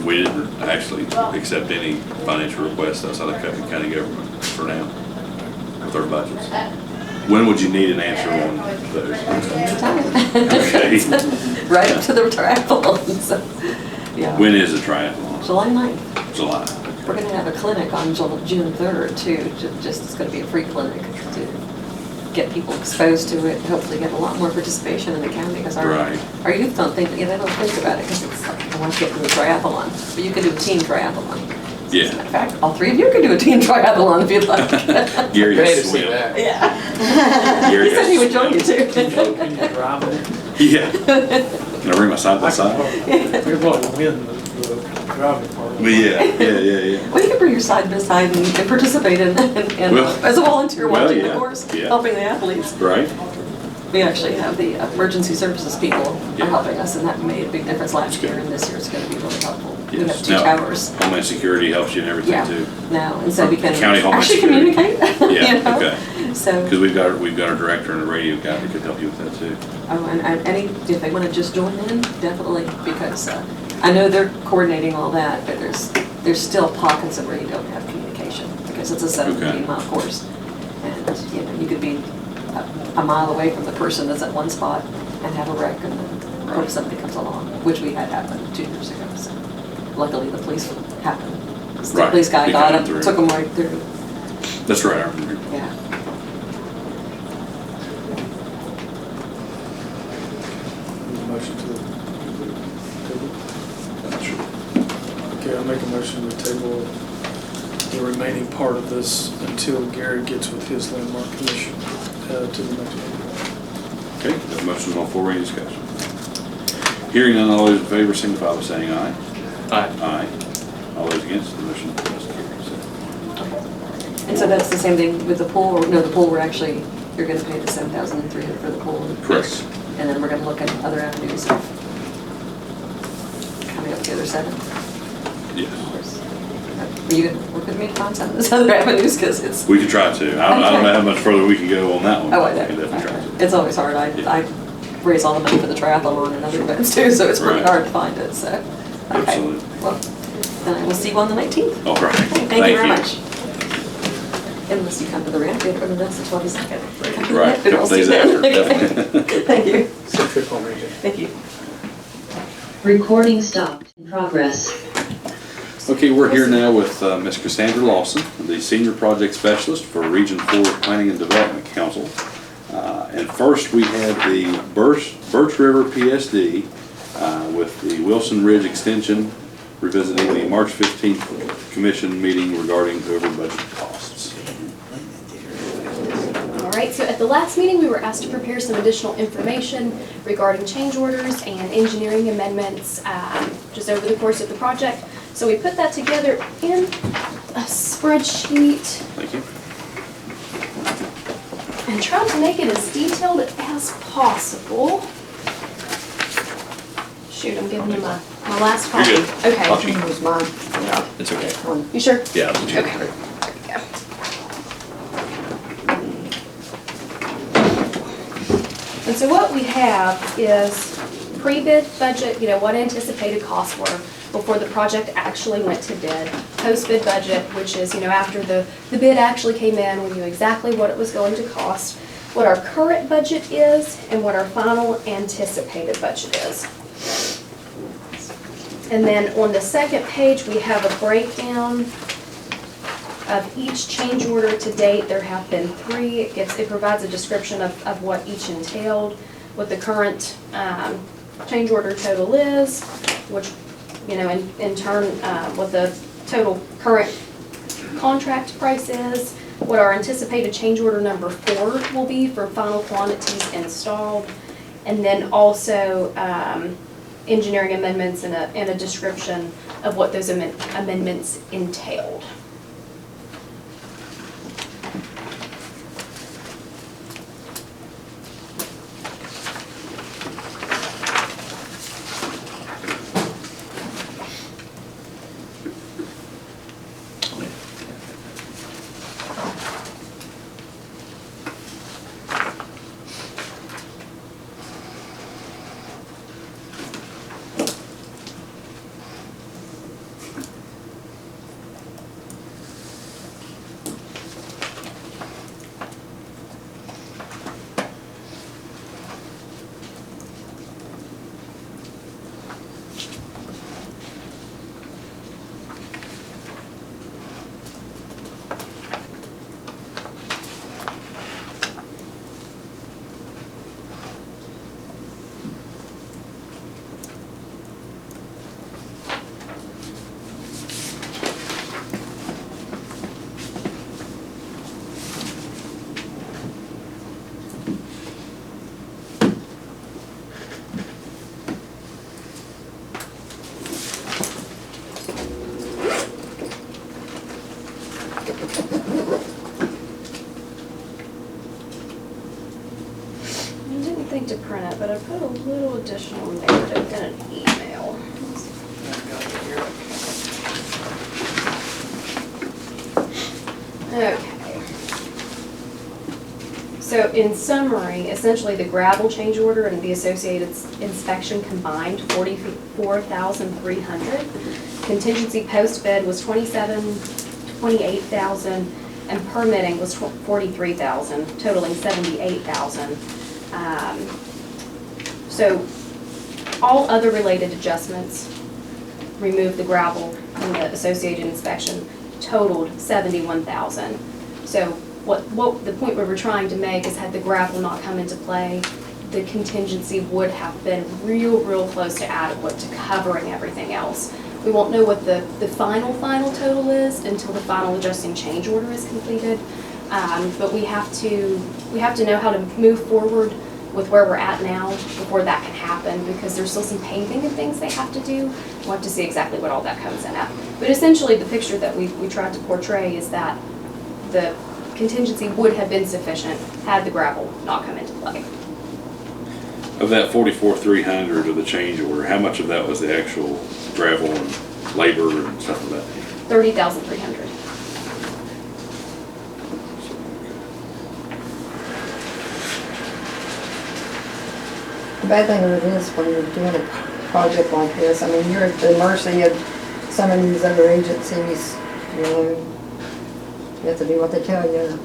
we didn't actually accept any financial requests outside of Cuyahoga County government for now with our budgets. When would you need an answer on those? Okay. Right up to the triathlon, so, yeah. When is the triathlon? July 9th. July. We're gonna have a clinic on June 3rd too, just, it's gonna be a free clinic to get people exposed to it, hopefully get a lot more participation in the county, because Right. our youth don't think, they don't think about it, because it's like, I want to get to the triathlon, but you can do a team triathlon. Yeah. As a matter of fact, all three of you can do a team triathlon if you'd like. Gary Great to can see swim. that. Yeah. Gary He said he would has to join you too. Can you drive it? Yeah. Can I bring my side by side? You're going to win the driving part. Well, yeah. Well, you can bring your side by side and participate in Well, as a volunteer well, watching the yeah, course, yeah. helping the athletes. Right? We actually have the emergency services people Yeah. are helping us, and that made a big difference last Good. year, and this year it's gonna be really helpful. We Yes. have 2 Now, towers Homeland Security helps you and everything Yeah. too. now, and so we can County Homeland actually Security. communicate, Yeah, you know? okay. So, Because we've got our director and a radio guy that could help you with that too. oh, and if they wanna just join in, definitely, because I know they're coordinating all that, but there's still pockets of where you don't have communication, because it's a 17-mile course. And, you know, you could be a mile away from the person that's at one spot and have a wreck and then hope somebody comes along, which we had happen 2 years ago, so luckily the police happened. The Right. police guy He got got him, through. took him right through, That's right, I remember. yeah. Motion to table. That's right. Okay, I'll make a motion to table the remaining part of this until Gary gets with his landmark commission to the next meeting. Okay, that motion's on floor, any discussion? Hearing none, all those in favor signify by saying aye. Aye. Aye. All those against, the motion does carry. And so that's the same thing with the pool, or no, the pool, you're gonna pay the $7,300 for the pool. Correct. And then we're gonna look at other avenues of coming up with the other $7. Yes. Are you gonna work with me to find some of those other avenues, because it's, We could try to. I don't know how much further we can go on that one. oh, but I we can definitely try know. to. It's always hard, I raise all the money for the triathlon and other events too, so it's really Right. hard to find it, so. Okay. Absolutely. Well, then I will see you on the 19th. All right. Okay, thank you very much. Unless you come to the ramp day, but that's the 22nd. Right, But I'll couple see days you then. after, definitely. Thank you, Safe trip home, AJ. thank you. Recording stopped. In progress. Okay, we're here now with Ms. Cassandra Lawson, the Senior Project Specialist for Region 4 Planning and Development Council. And first, we had the Birch River PSD with the Wilson Ridge Extension revisiting the March 15th Commission meeting regarding over budget costs. All right, so at the last meeting, we were asked to prepare some additional information regarding change orders and engineering amendments just over the course of the project. So we put that together in a spreadsheet Thank you. and tried to make it as detailed as possible. Shoot, I'm giving you my My last You're copy. good. Okay. Copy. Here's mine. Yeah. It's okay. One. You sure? Yeah. that's what you- Okay. Yeah. And so what we have is pre-bid budget, what anticipated costs were before the project actually went to bid. Post-bid budget, which is, after the bid actually came in, we knew exactly what it was going to cost, what our current budget is, and what our final anticipated budget is. And then on the second page, we have a breakdown of each change order to date. There have been 3. It provides a description of what each entailed, what the current change order total is, which, in turn, what the total current contract price is, what our anticipated change order number 4 will be for final quantities installed, and then also engineering amendments and a description of what those amendments entailed. To print it, but I put a little additional narrative in an email. Okay. So in summary, essentially the gravel change order and the associated inspection combined $44,300. Contingency post bid was $28,000, and permitting was $43,000, totaling $78,000. So all other related adjustments, remove the gravel and the associated inspection, totaled $71,000. So what the point we were trying to make is, had the gravel not come into play, the contingency would have been real close to adequate to covering everything else. We won't know what the final total is until the final adjusting change order is completed. But we have to know how to move forward with where we're at now before that can happen, because there's still some paving and things they have to do. We'll have to see exactly what all that comes in at. But essentially the picture that we tried to portray is that the contingency would have been sufficient had the gravel not come into play. Of that 44,300 of the change order, how much of that was the actual gravel and labor and stuff like that? $30,300. The bad thing of it is, when you're doing a project like this, I mean, you're at the mercy of some of these other agencies, You have to do what they tell you.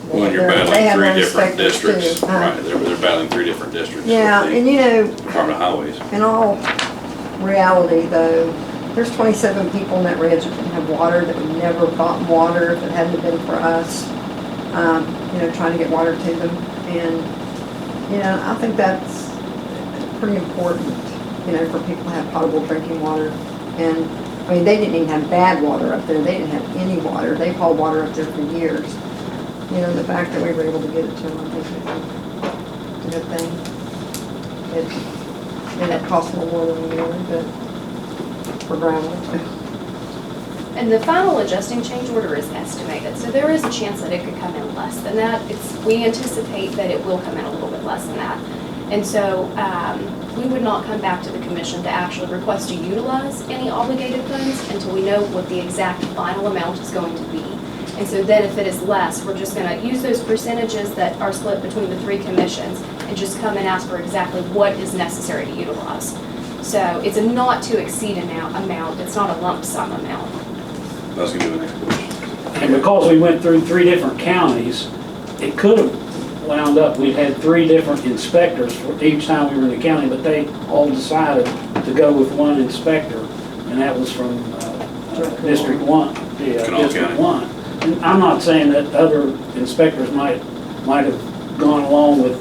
Well, and you're They battling have 3 their different inspectors districts, too. right, they're battling 3 different districts. Yeah, with the and Department of Highways. in all reality though, there's 27 people in that ranch that have water that would never have gotten water if it hadn't been for us, trying to get water to them. And, I think that's pretty important, for people to have potable drinking water. And, I mean, they didn't even have bad water up there. They didn't have any water. They've hauled water up there for years. The fact that we were able to get it to them, I think is a good thing. It ended up costing them more than we wanted, but for gravel. And the final adjusting change order is estimated, so there is a chance that it could come in less than that. We anticipate that it will come in a little bit less than that. And so we would not come back to the commission to actually request to utilize any obligated funds until we know what the exact final amount is going to be. And so then if it is less, we're just gonna use those percentages that are split between the three commissions and just come and ask for exactly what is necessary to utilize. So it's a not to exceed amount, it's not a lump sum amount. I was gonna do the next question. And because we went through 3 different counties, it could have wound up, we had 3 different inspectors for each time we were in the county, but they all decided to go with one inspector, and that was from District 1. Yeah, Kanawha District County. 1. And I'm not saying that other inspectors might have gone along with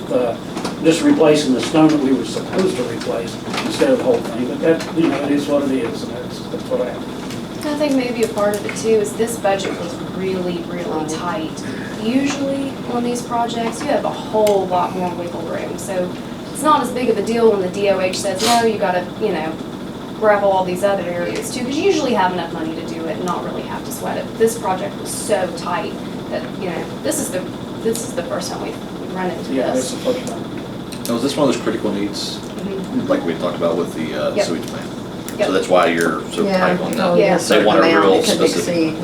just replacing the stone that we were supposed to replace instead of the whole thing, but that, you know, it is what it is, and that's what happened. I think maybe a part of it too is this budget was really, really tight. Usually on these projects, you have a whole lot more wiggle room. So it's not as big of a deal when the DOH says, no, you gotta, you know, grab all these other areas too, because you usually have enough money to do it and not really have to sweat it. This project was so tight that, you know, this is the first time we've run into Yeah, that's this. the first time. Now, is this one of those critical needs, Mhm. like we talked about with the Yep. sewage plant? Yep. So that's why you're so Yeah, tight on oh, that? Yeah. They want a certain real amount that could specific, exceed,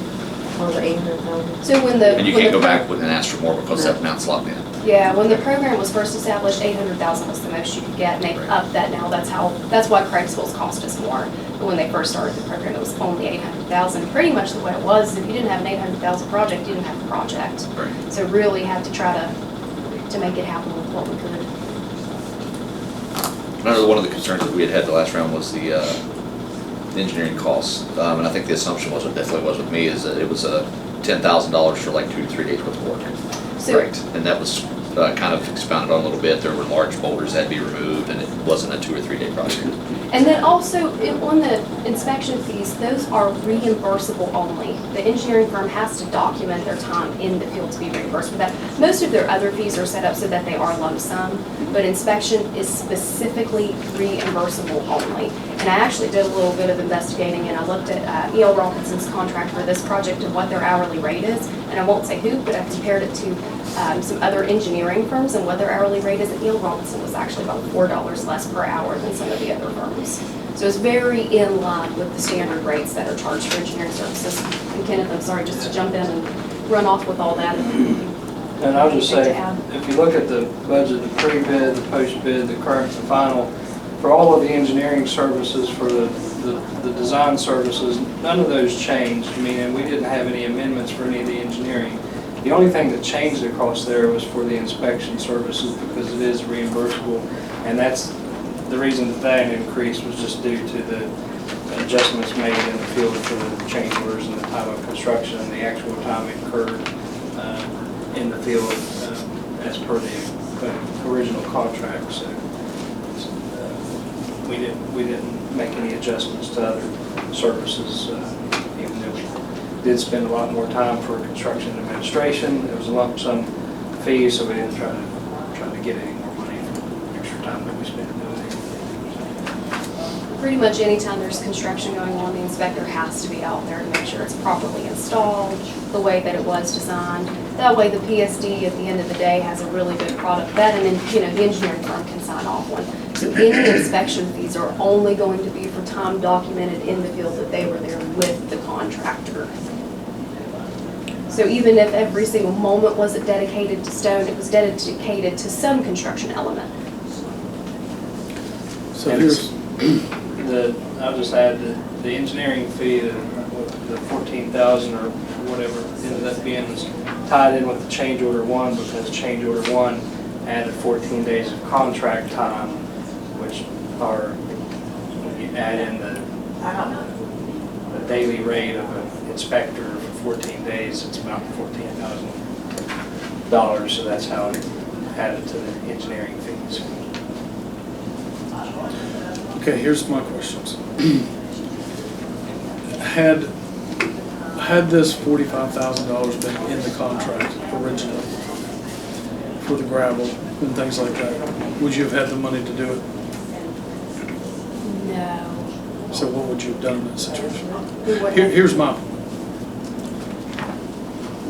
what was it, 800,000? So when the. and you when can't the go pro- back with and ask for more because that amount's locked in. Yeah, when the program was first established, 800,000 was the most you could get, and they've Right. upped that now. That's why Craigslist's cost us more. But when they first started the program, it was only 800,000. Pretty much the way it was, if you didn't have an 800,000 project, you didn't have a project. Right. So really had to try to make it happen with what we could. I know one of the concerns that we had the last round was the engineering costs. And I think the assumption was, it definitely was with me, is that it was $10,000 for like 2 to 3 days worth of work. So- Correct. And that was kind of expounded on a little bit. There were large boulders that had to be removed, and it wasn't a 2 or 3 day project. And then also, on the inspection fees, those are reimbursable only. The engineering firm has to document their time in the field to be reimbursed for that. Most of their other fees are set up so that they are lump sum, but inspection is specifically reimbursable only. And I actually did a little bit of investigating, and I looked at E.L. Robinson's contract for this project and what their hourly rate is. And I won't say who, but I compared it to some other engineering firms and what their hourly rate is. And E.L. Robinson was actually about $4 less per hour than some of the other firms. So it's very in line with the standard rates that are charged for engineering services. And Kenneth, I'm sorry, just to jump in and run off with all that. And I'll just Anything say, to add? if you look at the budget, the pre-bid, the post-bid, the current, the final, for all of the engineering services, for the design services, none of those changed, meaning we didn't have any amendments for any of the engineering. The only thing that changed across there was for the inspection services because it is reimbursable. And that's the reason that increase was just due to the adjustments made in the field for the change orders and the time of construction and the actual time incurred in the field as per the original contract. So we didn't make any adjustments to other services, even though we did spend a lot more time for construction administration. It was a lump sum fee, so we didn't try to get any more money for extra time that we spent doing it. Pretty much anytime there's construction going on, the inspector has to be out there to make sure it's properly installed, the way that it was designed. That way the PSD at the end of the day has a really good product that, and then, you know, the engineering firm can sign off on. So any inspection fees are only going to be for time documented in the field that they were there with the contractor. So even if every single moment wasn't dedicated to stone, it was dedicated to some construction element. So here's I'll just add the engineering fee, the 14,000 or whatever ended up being was tied in with the change order 1 because change order 1 added 14 days of contract time, which are, when you add in the daily rate of an inspector for 14 days, it's about $14,000. So that's how it added to the engineering fees. Okay, here's my questions. Had this $45,000 been in the contract originally for the gravel and things like that, would you have had the money to do it? No. So what would you have done in that situation? We wouldn't have- Here's my point.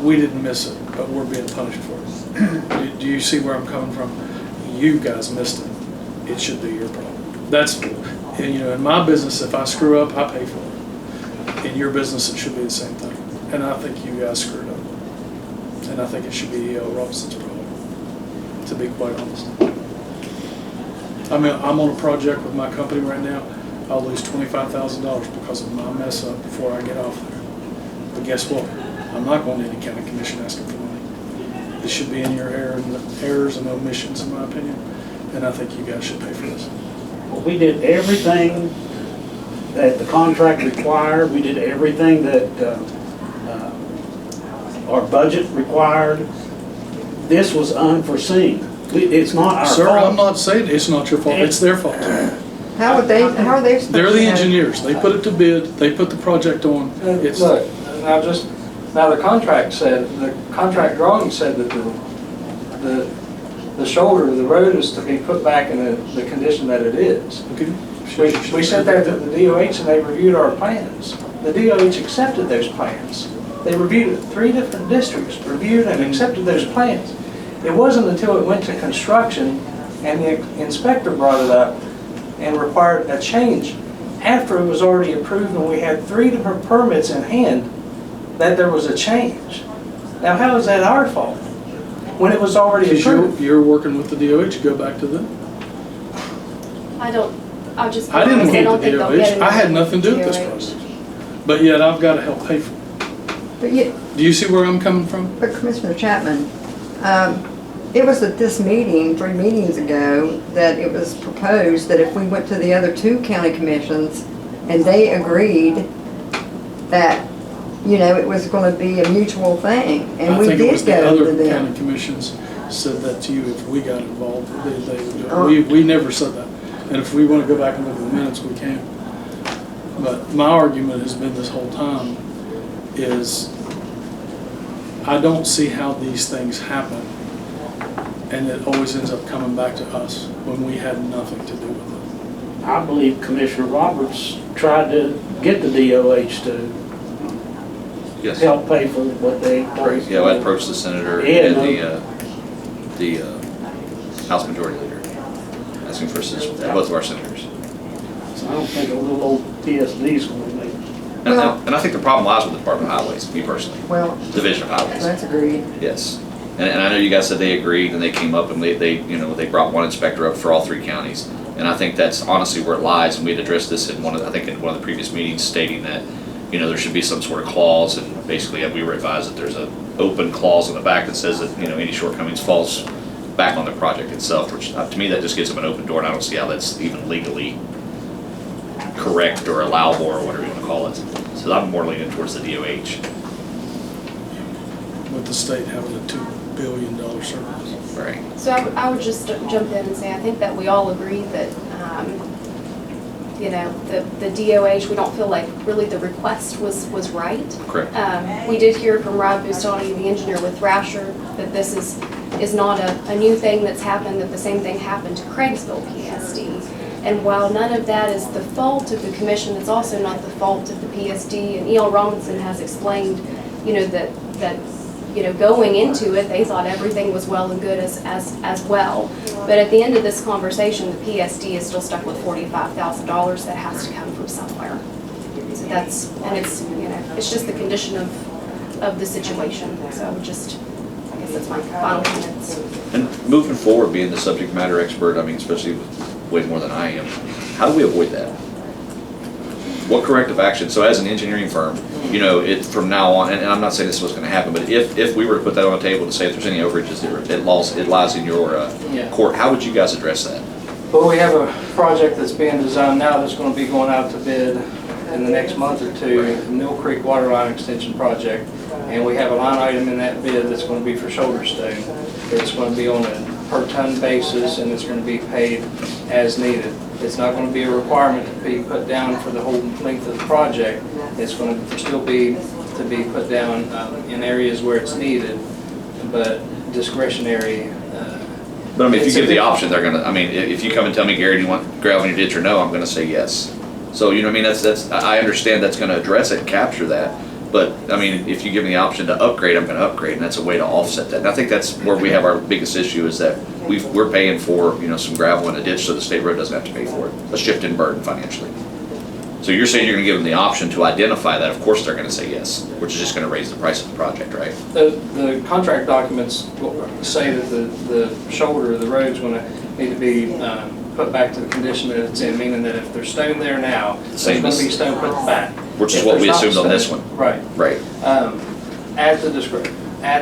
We didn't miss it, but we're being punished for it. Do you see where I'm coming from? You guys missed it. it should be your problem. That's, and you know, in my business, if I screw up, I pay for it. In your business, it should be the same thing. And I think you guys screwed up. And I think it should be E.L. Robinson's problem, to be quite honest. I mean, I'm on a project with my company right now. I'll lose $25,000 because of my mess up before I get off there. But guess what? I'm not going to any county commission asking for money. It should be in your errors and omissions, in my opinion. And I think you guys should pay for this. Well, we did everything that the contract required. We did everything that our budget required. This was unforeseen. It's not our fault. Sir, I'm not saying it's not your fault. It's their fault. How are they supposed to They're the know? engineers. They put it to bid. They put the project on. It's, Look, now the contract drawing said that the shoulder of the road is to be put back in the condition that it is. okay. We sent that to the DOH and they reviewed our plans. The DOH accepted those plans. They reviewed it, 3 different districts reviewed and accepted those plans. It wasn't until it went to construction and the inspector brought it up and required a change after it was already approved and we had 3 different permits in hand that there was a change. Now, how is that our fault when it was already Because approved? you're working with the DOH, go back to them. I just. I didn't don't want the think they'll get DOH. it I had with nothing to do with this DOH. project. But yet I've got to help pay for it. But yet, Do you see where I'm coming from? but Commissioner Chapman, it was at this meeting, 3 meetings ago, that it was proposed that if we went to the other 2 county commissions and they agreed that, you know, it was going to be a mutual thing, and I we think it was did the go to other county them. commissions said that to you if we got involved, they would do it. Oh. We never said that. And if we want to go back and look at the minutes, we can. But my argument has been this whole time is I don't see how these things happen. And it always ends up coming back to us when we had nothing to do with it. I believe Commissioner Roberts tried to get the DOH to Yes. help pay for what they. Yeah, I approached the senator Yeah, and the House Majority Leader, asking for assistance, both of our senators. So I don't think a little old TSD's going to make. And I think the problem lies with the Department of Highways, me personally, Well, Division of Highways. that's agreed. Yes. And I know you guys said they agreed and they came up and they brought one inspector up for all 3 counties. And I think that's honestly where it lies, and we had addressed this in one of the previous meetings, stating that, you know, there should be some sort of clause, and basically we were advised that there's an open clause on the back that says that, you know, any shortcomings falls back on the project itself, which to me, that just gives them an open door, and I don't see how that's even legally correct or allowable or whatever you want to call it. So I'm more leaning towards the DOH. With the state having a $2 billion surplus. Right. So I would just jump in and say, I think that we all agree that, you know, the DOH, we don't feel like really the request was right. Correct. We did hear from Rob Bustani, the engineer with Thrasher, that this is not a new thing that's happened, that the same thing happened to Craigsville PSD. And while none of that is the fault of the commission, it's also not the fault of the PSD. And E.L. Robinson has explained, you know, that you know, going into it, they thought everything was well and good as well. But at the end of this conversation, the PSD is still stuck with $45,000 that has to come from somewhere. So that's, and it's, you know, it's just the condition of the situation. So I would just, I guess that's my final comments. And moving forward, being the subject matter expert, I mean, especially with way more than I am, how do we avoid that? What corrective action? So as an engineering firm, you know, from now on, and I'm not saying this is what's going to happen, but if we were to put that on the table to say if there's any overages, it lies in your court, how would you guys address that? Well, we have a project that's being designed now that's going to be going out to bid in the next month or 2, the Mill Creek Water Line Extension Project. And we have a line item in that bid that's going to be for shoulder stone. It's going to be on a per ton basis, and it's going to be paid as needed. It's not going to be a requirement to be put down for the whole length of the project. It's going to still be to be put down in areas where it's needed, but discretionary. But I mean, if you give the option, they're gonna, I mean, if you come and tell me, Gary, do you want gravel in your ditch or no, I'm gonna say yes. So, you know what I mean, that's I understand that's gonna address it and capture that, But, I mean, if you give me the option to upgrade, I'm gonna upgrade, and that's a way to offset that. And I think that's where we have our biggest issue, is that we're paying for, some gravel in a ditch, so the state road doesn't have to pay for it. A shift in burden financially. So you're saying you're gonna give them the option to identify that, of course they're gonna say yes, which is just gonna raise the price of the project, right? The contract documents say that the shoulder of the road's gonna need to be put back to the condition that it's in, meaning that if there's stone there now, there's Same gonna as- be stone put back. Which is If what there's we not assumed on this stone- one. Right. Right. At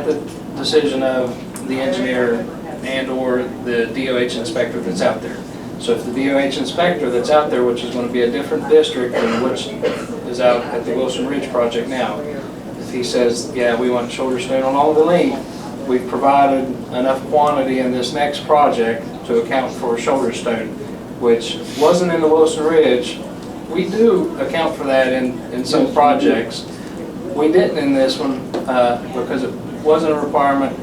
the decision of the engineer and/or the DOH inspector that's out there. So if the DOH inspector that's out there, which is going to be a different district than which is out at the Wilson Ridge project now, if he says, yeah, we want shoulder stone on all the length, we've provided enough quantity in this next project to account for shoulder stone, which wasn't in the Wilson Ridge. We do account for that in some projects. We didn't in this one because it wasn't a requirement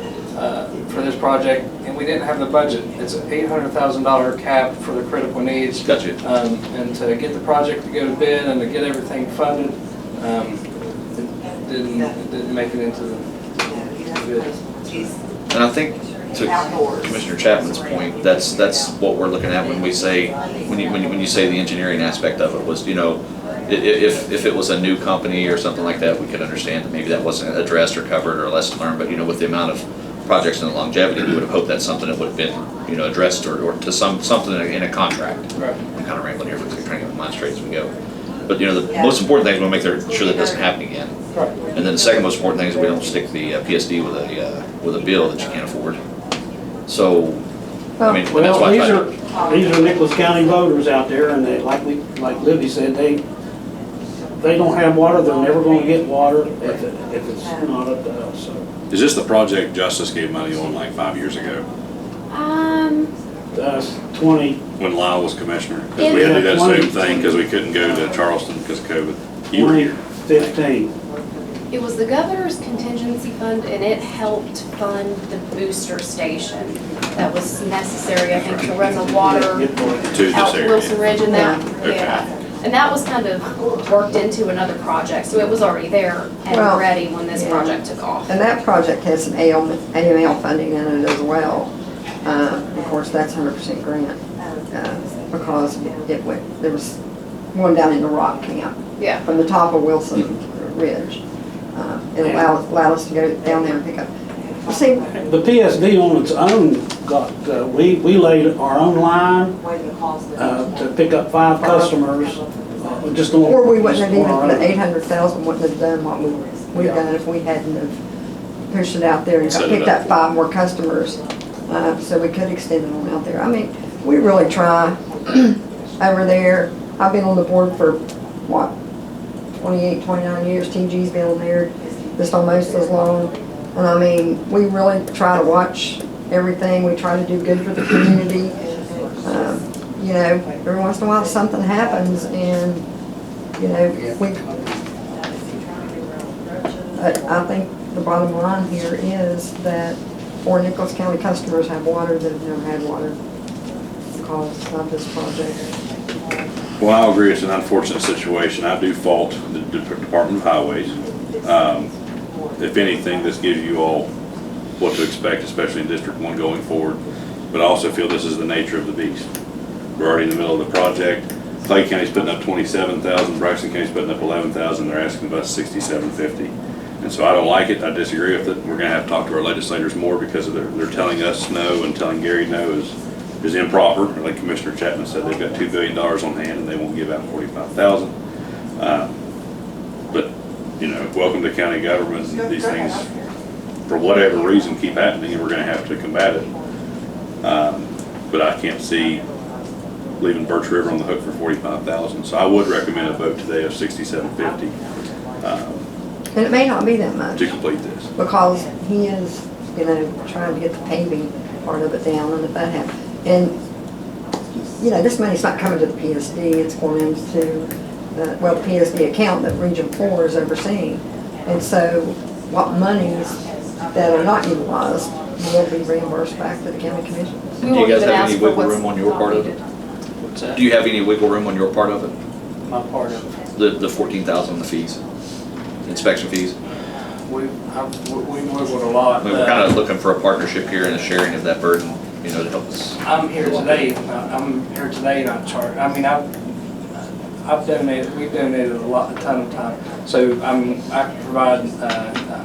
for this project, and we didn't have the budget. It's an $800,000 cap for the critical needs. Gotcha. And to get the project to go to bid and to get everything funded, it didn't make it into the bid. And I think, to Commissioner Chapman's point, that's what we're looking at when we say, when you say the engineering aspect of it was, if it was a new company or something like that, we could understand that maybe that wasn't addressed or covered or a lesson learned, but, with the amount of projects and the longevity, we would have hoped that's something that would have been, addressed or to something in a contract. Right. I'm kind of rambling here, because I'm trying to get my mind straight as we go. But, the most important thing is we want to make sure that doesn't happen again. Right. And then the second most important thing is we don't stick the PSD with a bill that you can't afford. So, I mean, that's Well, why I these are Nicholas County voters out there, and they, like Libby said, they don't have water, they're never gonna get water if it's not up to us, so. Is this the project Justice gave money on like 5 years ago, That's 20, when Lyle was commissioner? Because we had to do that same thing, because we couldn't go to Charleston because of COVID. You were here. 2015. It was the governor's contingency fund, and it helped fund the booster station that was necessary, I think, to run the water To this out area. Wilson Ridge, and that, Okay. yeah. And that was kind of worked into another project, so it was already there and Well, ready when this yeah. project took off. And that project has some AML funding in it as well. Of course, that's 100% grant, because there was one down in the rock camp Yeah. from the top of Wilson Ridge. It allowed us to go down there and pick up. See, The PSD on its own got, we laid our own line to pick up 5 customers, just on. or we wouldn't have even, on our the own. 800,000 wouldn't have done what we've done if we hadn't have pushed it out there and Set it picked up. up 5 more customers. So we could extend it on out there. I mean, we really try over there. I've been on the board for, 28, 29 years. TG's been on there just almost as long. And I mean, we really try to watch everything. We try to do good for the community. Every once in a while something happens and, but I think the bottom line here is that 4 Nicholas County customers have water that have never had water because of this project. Well, I'll agree, it's an unfortunate situation. I do fault the Department of Highways. If anything, this gives you all what to expect, especially in District 1 going forward. But I also feel this is the nature of the beast. We're already in the middle of the project. Clay County's putting up 27,000, Braxton County's putting up 11,000, they're asking about 6,750. And so I don't like it, I disagree with it. We're gonna have to talk to our legislators more because they're telling us no and telling Gary no is improper. Like Commissioner Chapman said, they've got $2 billion on hand and they won't give out 45,000. But, welcome to county government. These things, for whatever reason, keep happening and we're gonna have to combat it. But I can't see leaving Birch River on the hook for 45,000. So I would recommend a vote today of 6,750 And it may not be that much to complete this. because he is, trying to get the paving part of it down and if that happens. And, this money's not coming to the PSD, it's going into the PSD account that Region 4 is overseeing. And so what monies that are not utilized will be reimbursed back to the county commission. We Do you won't guys even have ask any for wiggle what's room on your not part of needed. it? What's that? Do you have any wiggle room on your part of it? My part of it. The 14,000 the fees? inspection fees? We work with a lot. I mean, we're kind of looking for a partnership here and a sharing of that burden, you know, to help us. I'm here today not charged. I mean, I've donated, we've donated a ton of time. So I can provide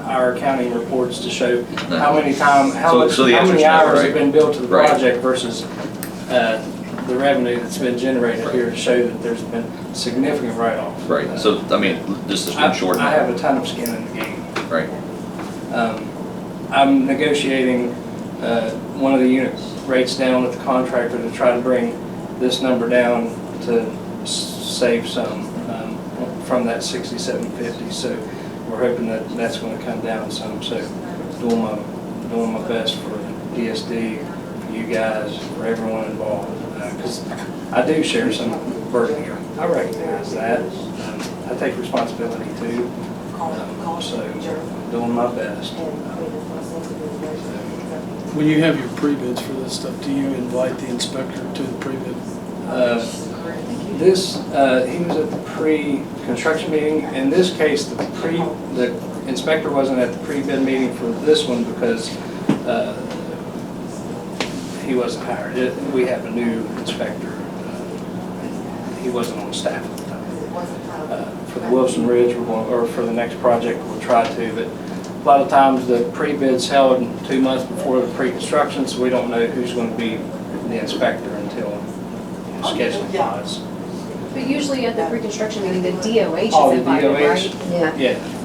our accounting reports to show how many So the answer's many no, hours right? have been built to the Right. project versus the revenue that's been generated here to show that there's been significant write-off. Right, so, I mean, just in short. I have a ton of skin in the game. Right, I'm negotiating one of the unit rates down with the contractor to try to bring this number down to save some from that 6750. So we're hoping that that's going to come down some. So doing my best for DSD, for you guys, for everyone involved, because I do share some burden here. I recognize that. I take responsibility too. So doing my best. When you have your pre-bids for this stuff, do you invite the inspector to the pre-bid? He was at the pre-construction meeting. In this case, the inspector wasn't at the pre-bid meeting for this one because he wasn't hired. We have a new inspector. He wasn't on staff at the time. For the Wilson Ridge, or for the next project, we'll try to, but a lot of times the pre-bid's held 2 months before the pre-construction, so we don't know who's going to be the inspector until scheduling wise. But usually at the pre-construction meeting, the DOH Oh, is the invited, DOH? right? Yeah.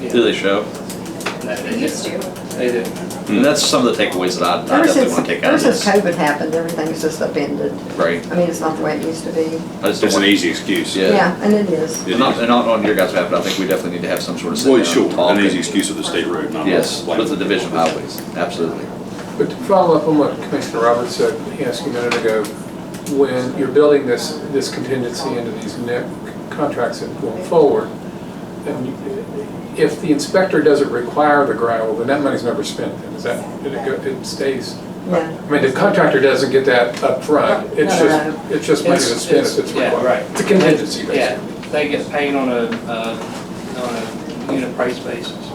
Yeah. do they show? They used to. They do. And that's some of the takeaways that I Ever definitely since, want to take out ever of since this. COVID happened, everything's just upended. Right, I mean, it's not the way it used to be. I just don't It's an want, easy excuse. Yeah. Yeah, and it is. It not, is. and not on your guys' behalf, but I think we definitely need to have some sort of sit Well, down sure, and talk. an easy and- excuse of the state road, not. Yes, like- with the division of highways, absolutely. But to follow up on what Commissioner Roberts said, he asked you a minute ago, when you're building this contingency into these contracts and going forward, and if the inspector doesn't require the gravel, then that money's never spent then, is that, it stays? Yeah. I mean, the contractor doesn't get that up front. No. It's just money that's spent if it's Yeah, required. right. It's a contingency, basically. Yeah, they get paid on a unit price basis.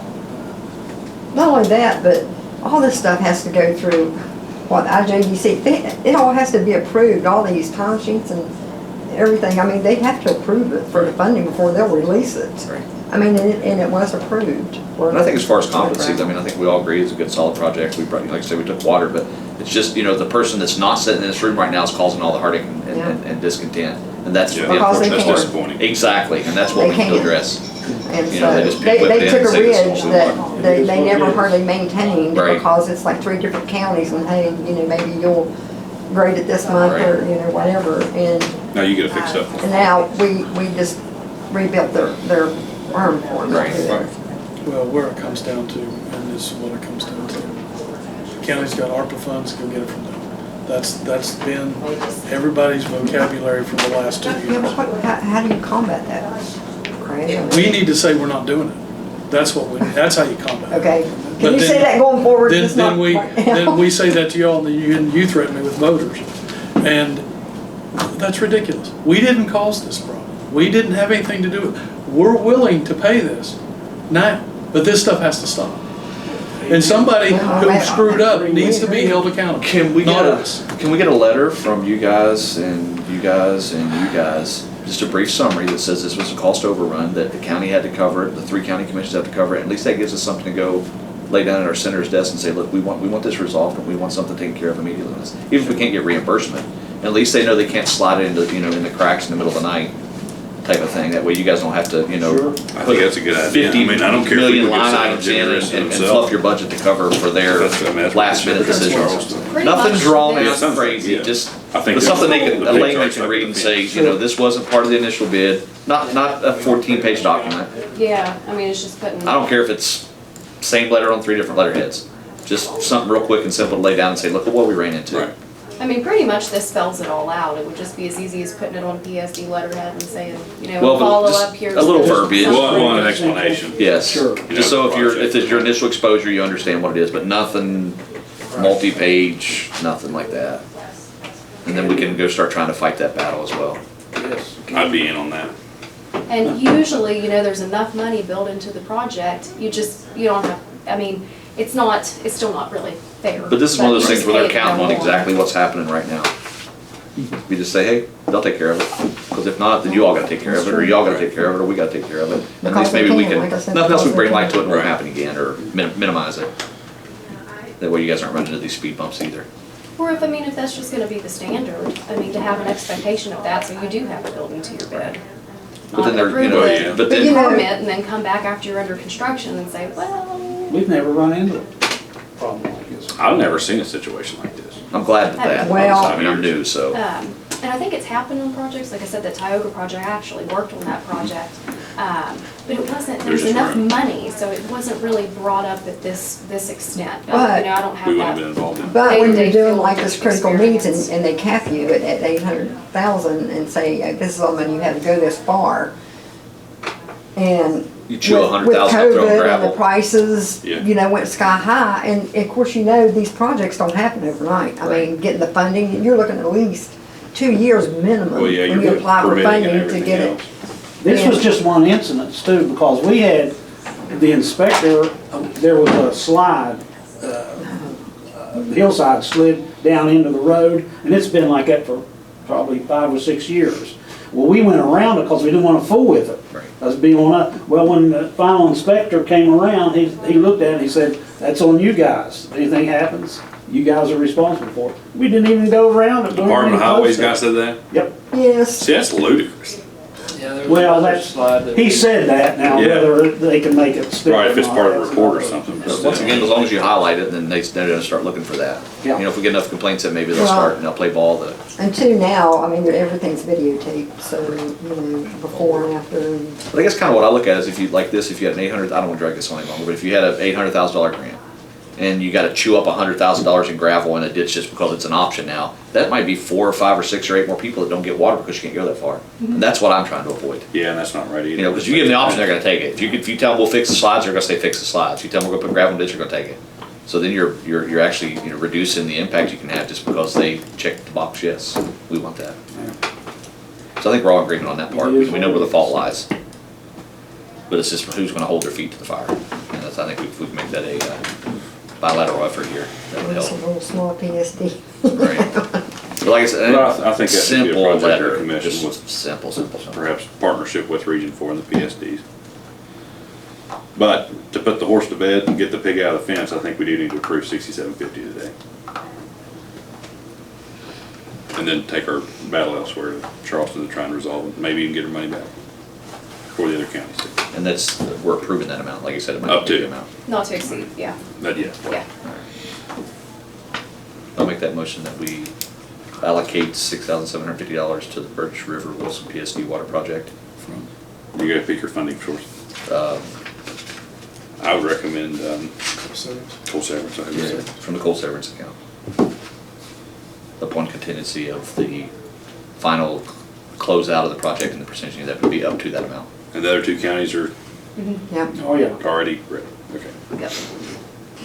Not only that, but all this stuff has to go through what IJDC, it all has to be approved, all these time sheets and everything. I mean, they have to approve it for the funding before they'll release it. Right. I mean, and it was approved. And I think as far as competencies, I mean, I think we all agree it's a good, solid project. We brought, like I said, we took water, but it's just, you know, the person that's not sitting in this room right now is causing all the heartache and discontent. And that's the Yeah, Because they unfortunate that's can't. part. disappointing. Exactly, and that's what They we need to can't. address. And You know, they so just they whip it in took a and say this ridge won't that work. they never hardly maintained Right. because it's like 3 different counties and hey, you know, maybe you'll grade it this month Right. or, you know, whatever. And Now you get to fix up. and now we just rebuilt their arm for them. Right, right. Well, where it comes down to, and this is what it comes down to. The county's got ARPA funds, go get it from them. That's been everybody's vocabulary for the last 2 Yeah, years. but how do you combat that, Craig? We need to say we're not doing it. That's what we, that's how you combat it. Okay, But can you then- say that going forward? Then, Just not then we, right now? then we say that to y'all and you threaten me with motors. And that's ridiculous. We didn't cause this problem. We didn't have anything to do with it. We're willing to pay this now, but this stuff has to stop. And somebody who screwed up needs to be held accountable, Can we not get us. can we get a letter from you guys and you guys and you guys, just a brief summary that says this was a cost overrun, that the county had to cover it, the 3 county commissions have to cover it, at least that gives us something to go lay down at our senator's desk and say, look, we want this resolved and we want something taken care of immediately on this. Even if we can't get reimbursement, at least they know they can't slide it into, you know, in the cracks in the middle of the night type of thing. That way you guys don't have to, you know, I think that's a good idea. 50 I mean, I don't care if million people get line some items in generous and themselves. fluff your budget to cover for their That's what I mean, that's what last minute that's what decisions. Charleston- Pretty Nothing's much drawn this- Yeah, out something, crazy, yeah. just, I think but something that's- a the layman picture can I read think and the say, fence. you know, this wasn't part of the initial bid, not a 14-page document. Yeah, I mean, it's just putting. I don't care if it's same letter on 3 different letterheads. Just something real quick and simple to lay down and say, look at what we ran into. Right. I mean, pretty much this spells it all out. It would just be as easy as putting it on a PSD letterhead and saying, you know, Well, but follow just up here. a little verbiage. Well, an explanation. Yes, Sure. just so if it's your initial exposure, you understand what it is, but nothing multi-page, nothing like that. And then we can go start trying to fight that battle as well. Yes. I'd be in on that. And usually, there's enough money built into the project, you don't have, it's still not really fair. But this is one of those we're things just where they're paying counting on them more. exactly what's happening right now. We just say, hey, they'll take care of it, because if not, then you all gotta take care of it, or y'all gotta take care of it, or we gotta take care of it. At least Because they maybe we can, can, like I said, nothing else, we because bring they light to it, can. and it won't happen again, or minimize it. That way you guys aren't running into these speed bumps either. Or if that's just gonna be the standard, to have an expectation of that, so you do have it built into your bid. But then Not they're, approve you know, it, but you then, know- permit, and then come back after you're under construction and say, well, We've never run into a problem like this. I've never seen a situation like this. I'm glad that Well- I mean, I'm new, so. and I think it's happened on projects, like I said, the Tioga project, I actually worked on that project. But it wasn't, there was There's just enough room. money, so it wasn't really brought up at this extent. But- I don't have We wouldn't have that. been involved in it. But when you're Day-to-day doing field like this critical needs experience. and they cap you at 800,000 and say, this is all money you have to go this far. And You chew with 100,000 up throwing COVID and gravel. the prices, Yeah. went sky high. And of course, these projects don't happen overnight. I mean, getting the funding, you're looking at least 2 years minimum Well, yeah, when you you're apply for permitting and funding to everything get it. else. This was just one incident too, because we had the inspector, there was a slide, hillside slid down into the road, and it's been like that for probably 5 or 6 years. Well, we went around it because we didn't want to fool with it. Right. Us being on up. Well, when the final inspector came around, he looked at it and he said, that's on you guys. If anything happens, you guys are responsible for it. We didn't even go around it. Department of Highways guy said that? Yep. Yes. See, that's ludicrous. Yeah, there was Well, another that's, slide that he we- said that now, Yeah. whether they can make it stick. Right, if or it's not, part of a that's report or another- something. But once again, as long as you highlight it, then they're gonna start looking for that. Yeah. If we get enough complaints, then maybe they'll Well- start and they'll play ball. And two, now, everything's videotaped, so, before and after. And But I guess kind of what I look at is if you, like this, if you had an 800, I don't want to drag this on any longer, but if you had an $800,000 grant and you got to chew up $100,000 in gravel in a ditch just because it's an option now, that might be 4 or 5 or 6 or 8 more people that don't get water because you can't go that far. And that's what I'm trying to avoid. Yeah, and that's not right either. Because you give them the option, they're going to take it. If you tell them we'll fix the slides, they're going to say fix the slides. If you tell them we're going to put gravel in the ditch, they're going to take it. So then you're actually reducing the impact you can have just because they check the box, yes, we want that. So I think we're all in agreement on that part. We know where the fault lies. But it's just who's going to hold their feet to the fire. And that's, I think if we can make that a bilateral effort here, that would it's a help. little small PSD. Right. But like I said, But I think that should be a simple project letter, or commission just with simple. perhaps partnership with Region 4 and the PSDs. But to put the horse to bed and get the pig out of the fence, I think we do need to approve 6750 today. And then take our battle elsewhere to Charleston to try and resolve it, maybe even get our money back for the other counties too. And that's, we're approving that amount, like I said, it might Up be a to. big amount. Not to exceed, yeah, But yeah, yeah. I'll make that motion that we allocate $6,750 to the Birch River Wilson PSD water project. you gotta pick your funding source. Um, I would recommend coal severance, I would yeah, say. from the coal severance account. Upon contingency of the final closeout of the project and the percentage, that would be up to that amount. And the other two counties are Yep. Oh, yeah. already ready, okay. Yep.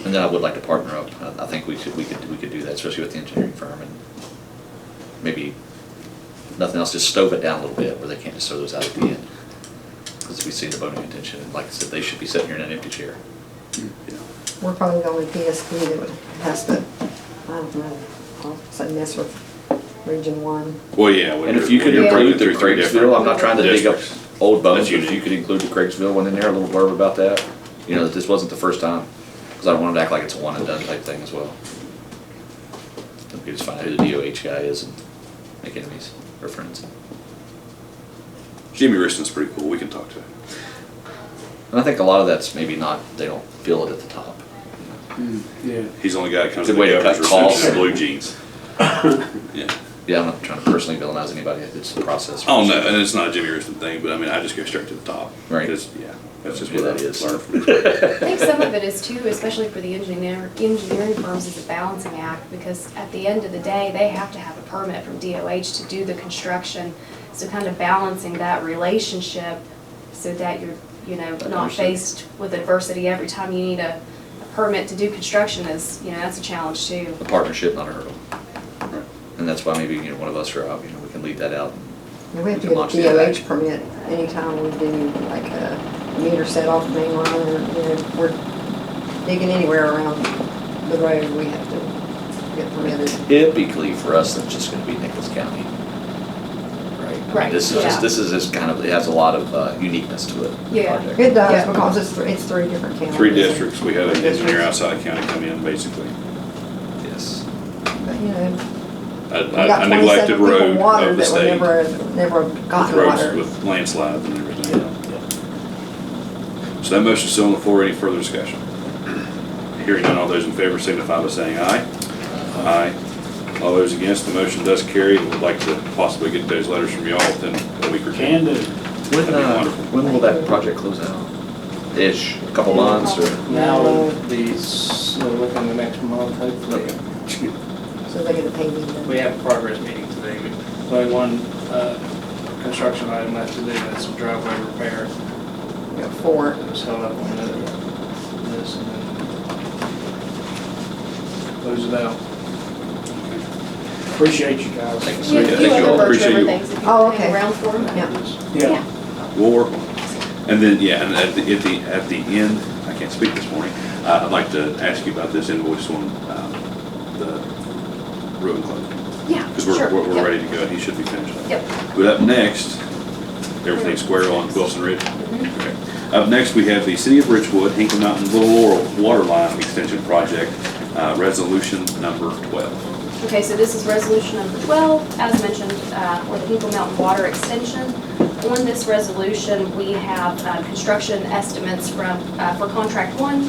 And then I would like to partner up. I think we could do that, especially with the engineering firm, and maybe nothing else, just stove it down a little bit where they can't just throw those out at the end. Because we see the voting intention, and like I said, they should be sitting here in an empty chair. We're probably the only PSP that has to, I don't know, I'll say mess with Region 1. Well, yeah. when And if you're- you could when you're include breaking the through three Craigsville, I'm not trying to dig up districts. old bones, That's but if usually- you could include the Craigsville one in there, a little blurb about that, that this wasn't the first time. Because I don't want them to act like it's a one and done type thing as well. We could just find out who the DOH guy is and make enemies or friends. Jimmy Riston's pretty cool, we can talk to him. And I think a lot of that's maybe not, they don't feel it at the top. Yeah. He's the only guy that comes to Good the way to governor's cut reception in costs. blue jeans. Yeah. Yeah, I'm not trying to personally villainize anybody, it's the process. Oh, no, and it's not a Jimmy Riston thing, but I mean, I just go straight to the top. Right. Because, yeah, that's just Yeah, what I that is. learned from I think some of it is too, especially for the engineering firms, is a balancing act, because at the end of the day, they have to have a permit from DOH to do the construction. So kind of balancing that relationship so that you're, not Understood. faced with adversity every time you need a permit to do construction is, that's a challenge too. A partnership, not a hurdle. Right. And that's why maybe, one of us are out, we can lead that out and We have to We can get launch a the other DOH permit anytime we do like a meter set off the main line or, we're digging anywhere around the road, we have to get permitted. Typically, for us, that's just gonna be Nicholas County. Right? I mean, Right, this yeah. is just kind of, it has a lot of uniqueness to it. the Yeah. project. It does, Yeah. because it's three different counties. 3 districts, we had an Three engineer districts. outside county come in, basically. Yes. But, A we got a neglected 27 people road water of the that were state. never With gotten roads, water. with landslides and everything. So that motion's still on the floor. Any further discussion? Hearing none, all those in favor signify by saying aye. Aye. All those against, the motion does carry. We'd like to possibly get those letters from y'all within a week or two. Can do. When, That'd be wonderful. when will that project close out? Ish, a couple months or? Now it'll be, within the next month, hopefully. So they get a payment. We have a progress meeting today. There's only one construction item left to do, that's some driveway repair. We got 4. It was held up on this and then close it out. Appreciate you guys. Thank You you. Thank have you the all. virtual Appreciate you. things if you Oh, want to okay. hang around for them. Yeah. We'll work on it. And then, yeah, and at the end, I can't speak this morning, I'd like to ask you about this invoice on the Ruin Club. Yeah, Because sure. we're Yep. ready to go, and he should be finished up. Yep. But up next, everything's square on Wilson Ridge? Mhm. Okay. Up next, we have the City of Richwood, Hinkle Mountain Little Laurel Water Line Extension Project, resolution number 12. Okay, so this is resolution number 12, as mentioned, for the Hinkle Mountain Water Extension. On this resolution, we have construction estimates from, for contract 1,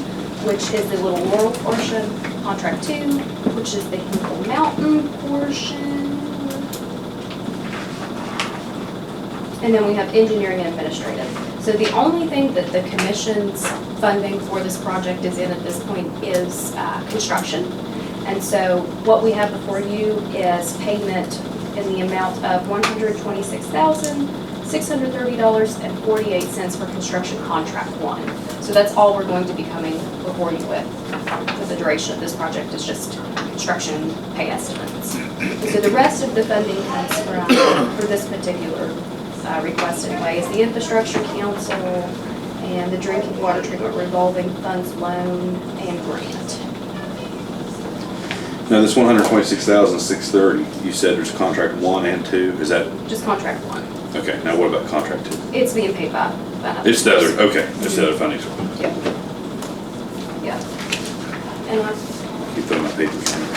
which is the Little Laurel portion, contract 2, which is the Hinkle Mountain portion. And then we have engineering and administrative. So the only thing that the commission's funding for this project is in at this point is construction. And so what we have before you is payment in the amount of $126,630.48 for construction contract 1. So that's all we're going to be coming before you with. For the duration of this project is just construction pay estimates. So the rest of the funding comes from, for this particular request anyway, is the infrastructure council and the drinking water treatment revolving funds loan and grant. Now, this 126,630, you said there's contract 1 and 2, is that, Just contract 1. okay, now what about contract 2? It's being paid by another. It's the other, okay, it's the other funding source. Yep. Yeah. And Keep throwing my papers around.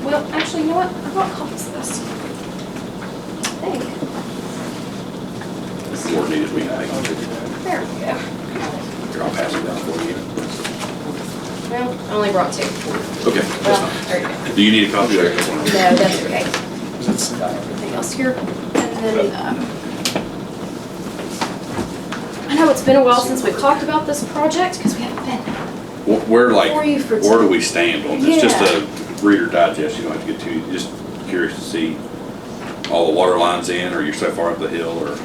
well, actually, you know what? I've got copies of this. I think. If the board needed, we can make them. There we go. Here, I'll pass it down for you. Well, I only brought 2. Okay, that's Well, fine. there you go. Do you need a copy or? No, that's okay. Got everything else here. And then, I know it's been a while since we've talked about this project, because we haven't been. Where, like, For you for where do we stand on this? Just Yeah. a reader digest, you don't have to get too, just curious to see all the water lines in, or you're so far up the hill, or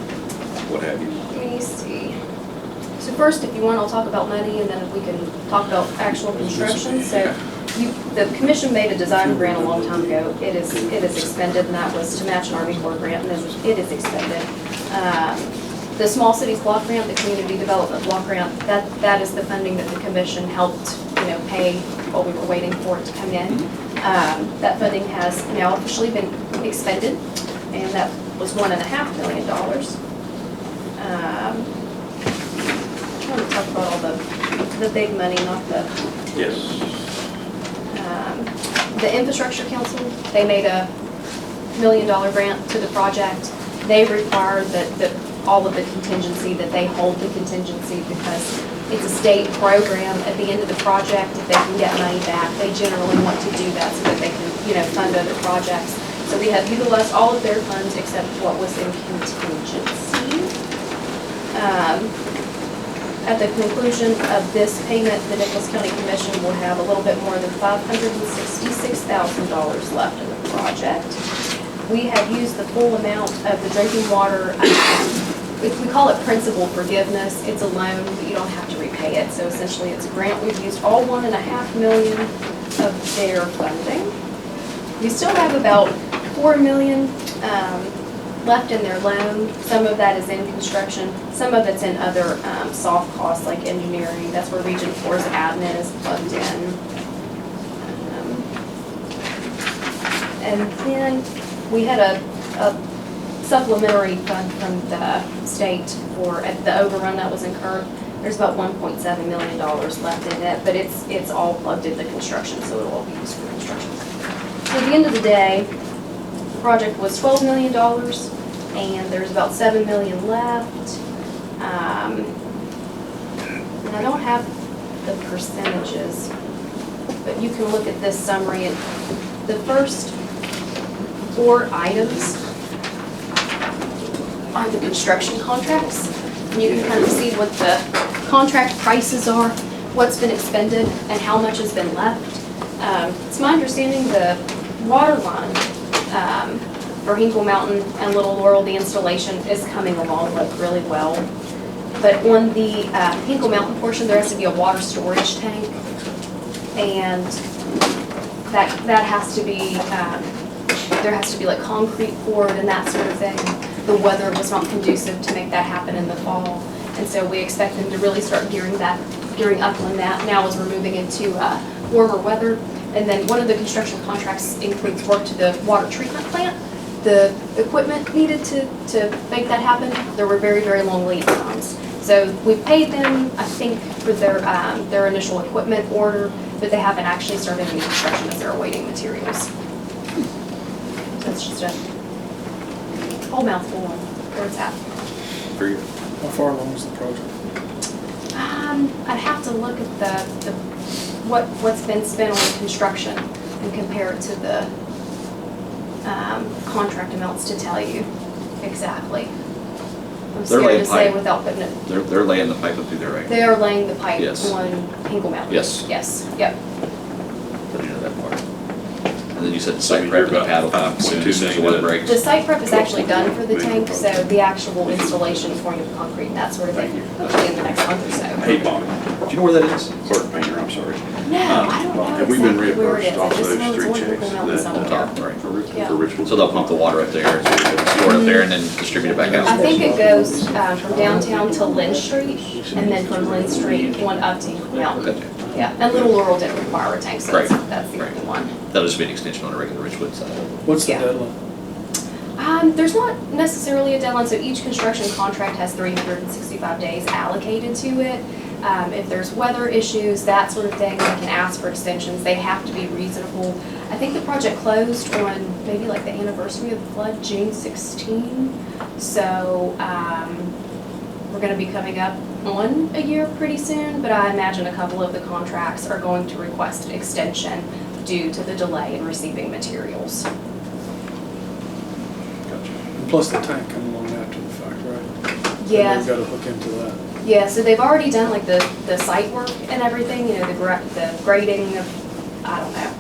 what have you. Let me see. So first, if you want, I'll talk about money, and then we can talk about actual construction. So the commission made a design grant a long time ago. It is expended, and that was to match an Army Corps grant, and it is expended. The Small Cities Block Grant, the Community Development Block Grant, that is the funding that the commission helped, pay while we were waiting for it to come in. That funding has now officially been expended, and that was $1.5 million. I'm trying to talk about all the big money, not the. Yes. The Infrastructure Council, they made a $1 million grant to the project. They require that all of the contingency, that they hold the contingency because it's a state program. At the end of the project, if they can get money back, they generally want to do that so that they can, fund other projects. So we have utilized all of their funds except what was in contingency. At the conclusion of this payment, the Nicholas County Commission will have a little bit more than $566,000 left in the project. We have used the full amount of the drinking water, we call it principal forgiveness. It's a loan, but you don't have to repay it. So essentially it's a grant. We've used all $1.5 million of their funding. We still have about $4 million left in their loan. Some of that is in construction, some of it's in other soft costs like engineering. That's where Region 4's admin is plugged in. And then we had a supplementary fund from the state for the overrun that was incurred. There's about $1.7 million left in it, but it's all plugged into construction, so it'll all be used for construction. So at the end of the day, the project was $12 million, and there's about $7 million left. And I don't have the percentages, but you can look at this summary. And the first 4 items are the construction contracts. And you can kind of see what the contract prices are, what's been expended, and how much has been left. It's my understanding the water line for Hinkle Mountain and Little Laurel, the installation is coming along really well. But on the Hinkle Mountain portion, there has to be a water storage tank, and that has to be, there has to be like concrete poured and that sort of thing. The weather was not conducive to make that happen in the fall, and so we expect them to really start gearing up on that now as we're moving into warmer weather. And then one of the construction contracts includes work to the water treatment plant. The equipment needed to make that happen, there were very, very long lead times. So we paid them, I think, for their initial equipment order, but they haven't actually started any construction as they're awaiting materials. So it's just a whole mouthful on where it's at. Very good. How far along is the project? I'd have to look at what's been spent on construction and compare it to the contract amounts to tell you exactly. I'm They're scared laying to say pipe. without putting it. They're laying the pipe up through there, right? They are laying the pipe Yes. on Hinkle Mountain. Yes. Yes, yep. But you know that part. And then you said the So site you're prep and the about paddle pump as 5.2 soon as the million. weather breaks. The site prep is actually done for the tank, so the actual installation, pouring of concrete and that sort of thing, hopefully in the next month or so. Hey, Bob, Do you know where that is? clerk painter, I'm sorry. No, I don't know Have we been exactly where it reimbursed is. off I just those know it's 3 on checks Hinkle Mountain that, somewhere. Right. Yeah. for Richwood? So they'll pump the water up there, store it up there, and then distribute it back I out. think it goes from downtown to Lynn Street, and then from Lynn Street on up to Hinkle Mountain. Gotcha. Yeah, and Little Laurel didn't require a tank, so Right. that's the only one. That'll just be an extension on a regular Richwood side. What's the Yeah. deadline? There's not necessarily a deadline, so each construction contract has 365 days allocated to it. If there's weather issues, that sort of thing, they can ask for extensions. They have to be reasonable. I think the project closed on maybe like the anniversary of the flood, June 16. So we're going to be coming up on a year pretty soon, but I imagine a couple of the contracts are going to request an extension due to the delay in receiving materials. And plus the tank coming along after the fact, right? Yeah. They've got to look into that. Yeah, so they've already done like the site work and everything, you know, the grading of, I don't know,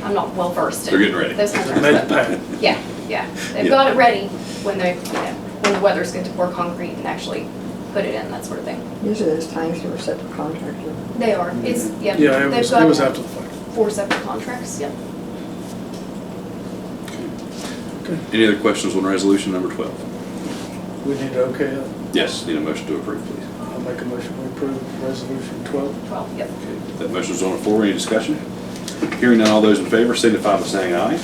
I'm not well versed in. They're getting ready. Those kinds of They made the stuff. pad. Yeah, yeah, they've got it ready when when the weather's good to pour concrete and actually put it in, that sort of thing. Usually those tanks are a separate contractor. They are, it's, yeah. Yeah, it they've was got after the fact. 4 separate contracts, yep. Any other questions on resolution number 12? We need to okay it. Yes, need a motion to approve, please. I'll make a motion to approve resolution 12. 12, yep. Okay, that motion's on the floor, any discussion? Hearing none, all those in favor signify by saying aye.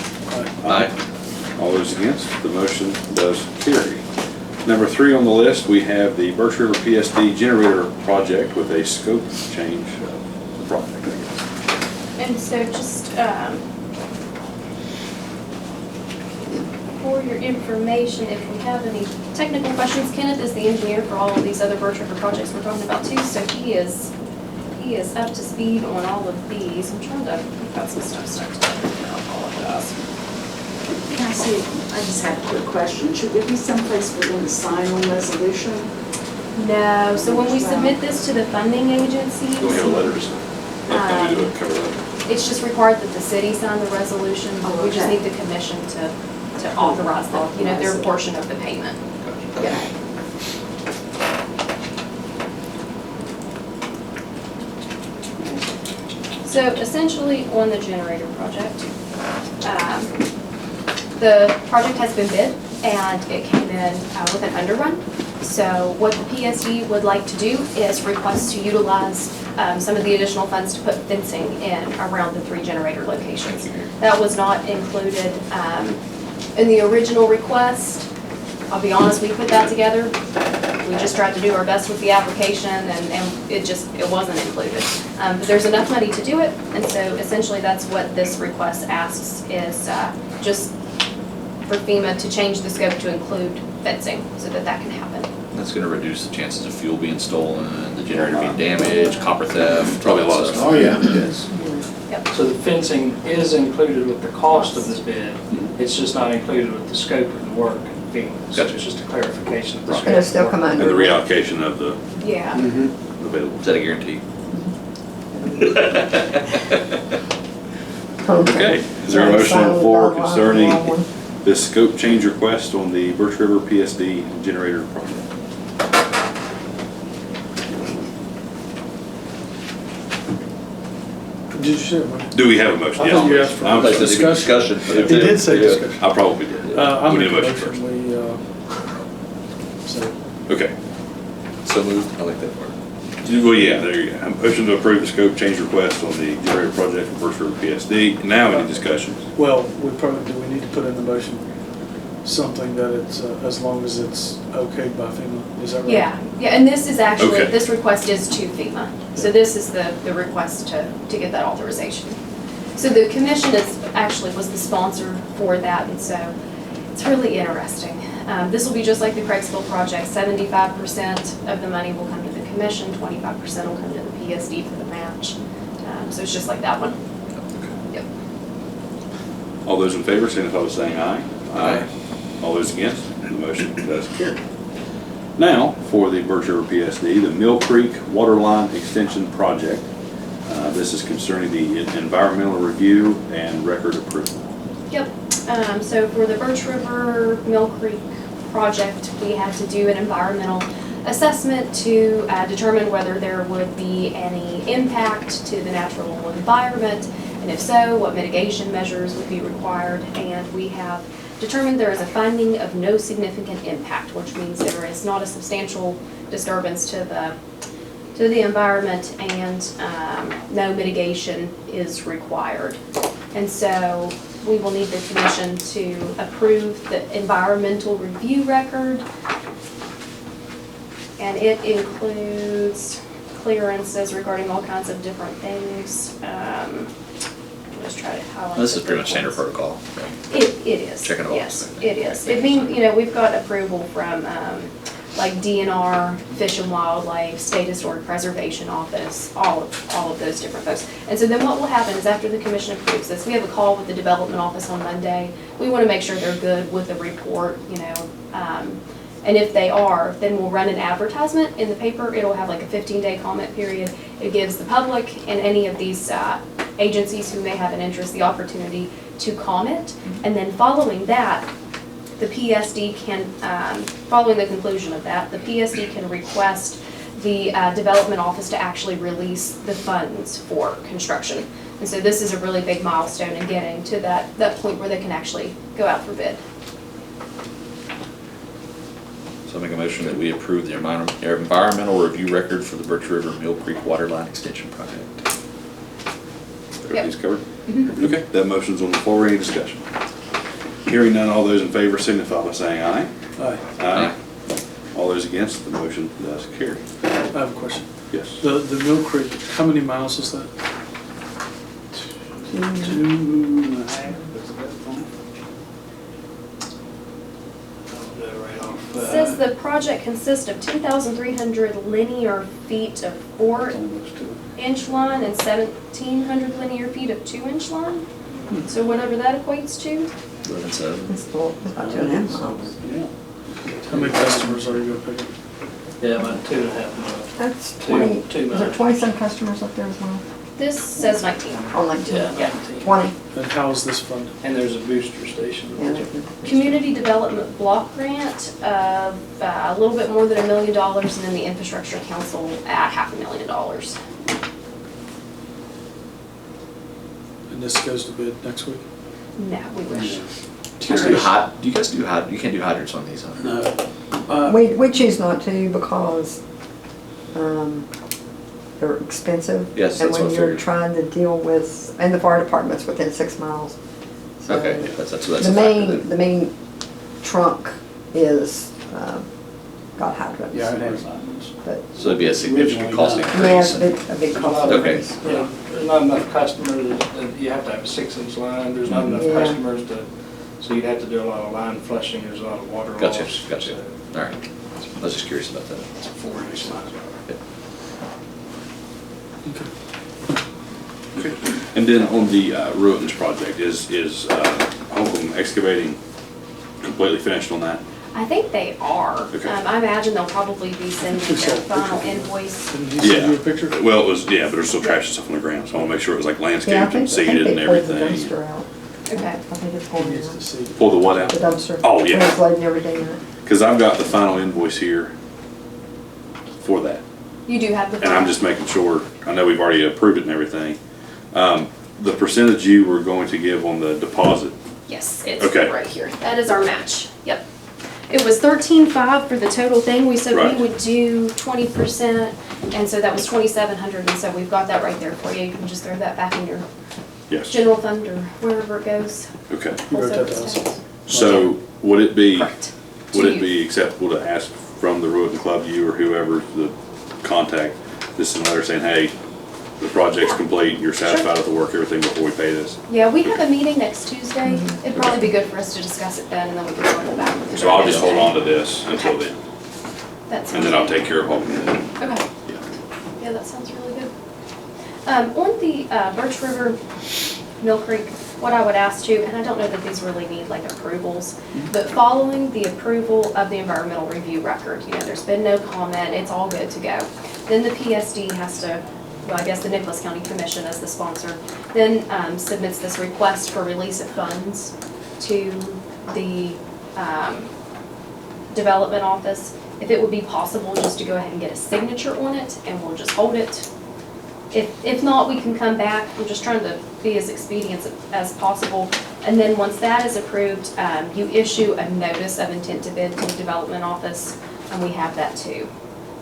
Aye. All those against, the motion does carry. Number 3 on the list, we have the Birch River PSD generator project with a scope change of the project, I guess. And so just, for your information, if we have any technical questions, Kenneth is the engineer for all of these other Birch River projects we're talking about too, so he is up to speed on all of these. I'm trying to, I've got some stuff stuck together here, I apologize. Can I see, I just have a quick question. Should there be someplace for them to sign on resolution? No, so when we submit this to the funding agencies, Do we have a letter to sign? Can we do a cover letter? it's just required that the city sign the resolution. Oh, We just okay. need the commission to authorize them, you know, their portion of the payment. Yeah. So essentially, on the generator project, the project has been bid. and it came in with an underrun. So what the PSD would like to do is request to utilize some of the additional funds to put fencing in around the 3 generator locations. That was not included in the original request. I'll be honest, we put that together. We just tried to do our best with the application, and it wasn't included. But there's enough money to do it, and so essentially that's what this request asks is just for FEMA to change the scope to include fencing so that that can happen. That's gonna reduce the chances of fuel being stolen, the generator being damaged, copper theft. Probably a lot of stuff. Oh, yeah. Yes. So the fencing is included with the cost of this bid, it's just not included with the scope of the work in FEMA. So Gotcha. it's just a clarification of the scope. It'll still come And the under. reallocation of the Yeah. available. Is that a guarantee? Okay, is there a motion on the floor concerning this scope change request on the Birch River PSD generator project? Did you say one? Do we have a motion? I Yes. thought you asked for I'm Like sorry. this discussion. It did say discussion. I probably did. I We make need a a motion motion, we, so, Okay. So moved, I like that part. Well, yeah, there you go. I'm motion to approve the scope change request on the generator project for Birch River PSD. Now any discussions? well, do we need to put in the motion something that it's, as long as it's okayed by FEMA, is that right? Yeah, and this is actually, Okay. this request is to FEMA. So this is the request to get that authorization. So the commission was the sponsor for that, and so it's really interesting. This will be just like the Craigsville project, 75% of the money will come to the commission, 25% will come to the PSD for the match. So it's just like that one. Yep. All those in favor, signify by saying aye. Aye. All those against, the motion does carry. Now, for the Birch River PSD, the Mill Creek Waterline Extension Project. This is concerning the environmental review and record approval. Yep, so for the Birch River Mill Creek project, we had to do an environmental assessment to determine whether there would be any impact to the natural environment, and if so, what mitigation measures would be required. And we have determined there is a finding of no significant impact, which means there is not a substantial disturbance to the environment, and no mitigation is required. And so we will need the commission to approve the environmental review record. And it includes clearances regarding all kinds of different things. Just try to highlight. This the is pretty much big standard ones. protocol. It is. Checking all Yes, this. it is. It means, we've got approval from, like DNR, Fish and Wildlife, State Historic Preservation Office, all of those different folks. And so then what will happen is after the commission approves this, we have a call with the development office on Monday. We want to make sure they're good with the report, and if they are, then we'll run an advertisement in the paper. It'll have like a 15-day comment period. It gives the public and any of these agencies who may have an interest the opportunity to comment. And then following that, the PSD can, following the conclusion of that, the PSD can request the development office to actually release the funds for construction. And so this is a really big milestone in getting to that point where they can actually go out for bid. So I make a motion that we approve the environmental review record for the Birch River Mill Creek Waterline Extension Project. Everything's covered? Okay, that motion's on the floor. Any discussion? Hearing none, all those in favor signify by saying aye. Aye. Aye. All those against, the motion does carry. I have a question. Yes. The Mill Creek, how many miles is that? 2.5. It says the project consists of 2,300 linear feet of 4-inch line and 1,700 linear feet of 2-inch line. So whatever that equates to. 11.7. It's about 2.5 miles. Yeah. How many customers are you gonna pick up? Yeah, about 2.5 miles. That's Two 20, is there miles. 20-some customers up there as well? This says 19. Oh, like Yeah, 20. 19. 20. And how is this funded? And there's a booster station. Yeah. Community Development Block Grant of a little bit more than $1 million, and then the Infrastructure Council at $500,000. And this goes to bid next week? No, we wish. Do you guys do you can't do hydrants on these, huh? No. We choose not to because, they're expensive. Yes, And that's what when I you're figured. trying to deal with, and the fire department's within 6 miles. So Okay, that's a The factor main, then. the main trunk is, got hydrants. Yeah, it has. But, So it'd be a significant cost yeah, increase. it's a big cost. Okay. increase, yeah. There's not enough customers, you have to have a 6-inch line, there's not enough Yeah. customers to, so you'd have to do a lot of line flushing, there's a lot of water loss. Gotcha. All right. I was just curious about that. It's a 4-inch line. And then on the Ruins project, is Holcomb Excavating completely finished on that? I think they are. Okay. I imagine they'll probably be sending their final invoice. Didn't he send you a picture? Well, it was, yeah, but there's still trash and stuff on the ground, so I wanna make sure it was like Yeah, I landscaped and think seeded and they pulled the everything. dumpster out. Okay. I think it's He going needs to out. see. Pull the what out? The dumpster. Oh, yeah. When it's loading everything in it. Cause I've got the final invoice here for that. You do have the. And I'm just making sure, I know we've already approved it and everything. The percentage you were going to give on the deposit, Yes, it's Okay. right here. That is our match. Yep. It was 13.5 for the total thing. We said Right. we would do 20%, and so that was 2,700. And so we've got that right there for you. You can just throw that back in your yes, general fund or wherever it goes. okay. You wrote that Also to us. expense. So would it be, Correct. would To it you. be acceptable to ask from the Ruin Club, you or whoever, the contact, this is a letter saying, hey, the project's complete, you're satisfied with the work, everything before we pay this? Yeah, we have a meeting next Tuesday. It'd probably be good for us to discuss it then, and then we can circle back with you. So I'll just hold on to this until then, That's and then I'll take care of all of it. Okay. Yeah. Yeah, that sounds really good. On the Birch River, Mill Creek, what I would ask you, and I don't know that these really need like approvals, but following the approval of the environmental review record, you know, there's been no comment, it's all good to go. Then the PSD has to, well, I guess the Nicholas County Commission as the sponsor, then submits this request for release of funds to the development office. If it would be possible just to go ahead and get a signature on it, and we'll just hold it. If not, we can come back. I'm just trying to be as expedient as possible. And then once that is approved, you issue a notice of intent to bid to the development office, and we have that too.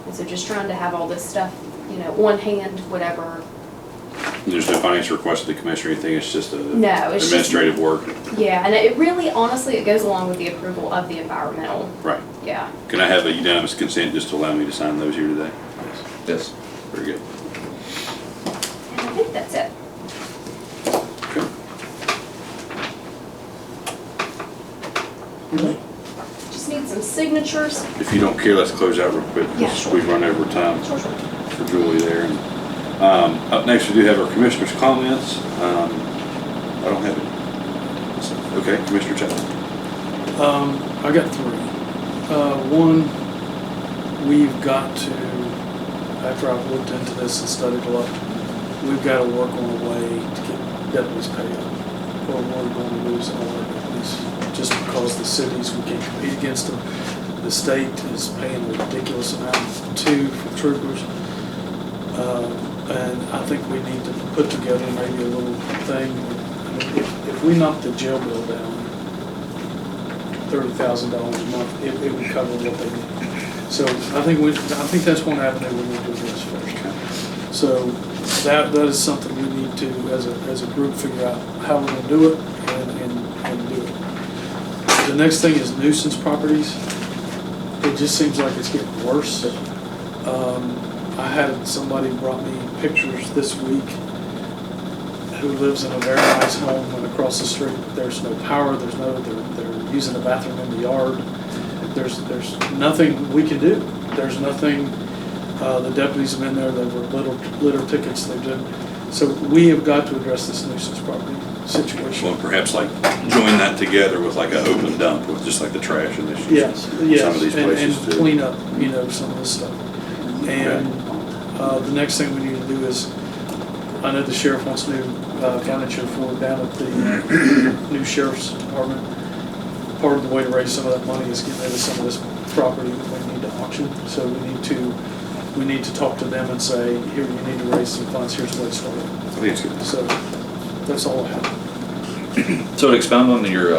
And so just trying to have all this stuff, you know, on hand, whatever. There's no financial request to the commissioner or anything, it's just a No, it's just- administrative work. Yeah, and it really, honestly, it goes along with the approval of the environmental, Right. yeah. Can I have a unanimous consent just to allow me to sign those here today? Yes. Very good. And I think that's it. Just need some signatures. If you don't care, let's close out real quick, Yeah, because sure. we've run over time Sure, sure. for Julie there. And up next, we do have our commissioners' comments. I don't have any. So, okay, Commissioner Chapman. I got three. One, we've got to, after I've looked into this and studied a lot, we've got to work on a way to get deputies paid up. Or we're going to lose all our deputies, just because the cities, we can't compete against them. The state is paying a ridiculous amount too for troopers. And I think we need to put together maybe a little thing. I mean, if we knock the jail bill down, $30,000 a month, it would cover what they need. So I think that's one avenue we need to address first. So that is something we need to, as a group, figure out how we're gonna do it and do it. The next thing is nuisance properties. It just seems like it's getting worse. I had somebody brought me pictures this week who lives in a very nice home, and across the street, there's no power, they're using the bathroom in the yard. There's nothing we can do. There's nothing, the deputies have been there, there were litter tickets, they've done. So we have got to address this nuisance property situation. Well, perhaps like join that together with like an open dump with just like the trash and issues. Yes, Some yes, of these and places too. clean up, you know, some of this stuff. And the next thing we need to do is, I know the sheriff wants new furniture for down at the new sheriff's department. Part of the way to raise some of that money is getting rid of some of this property that we need to auction. So we need to talk to them and say, here, you need to raise some funds, here's the way to start it. I think it's good. So that's all I have. So to expound on your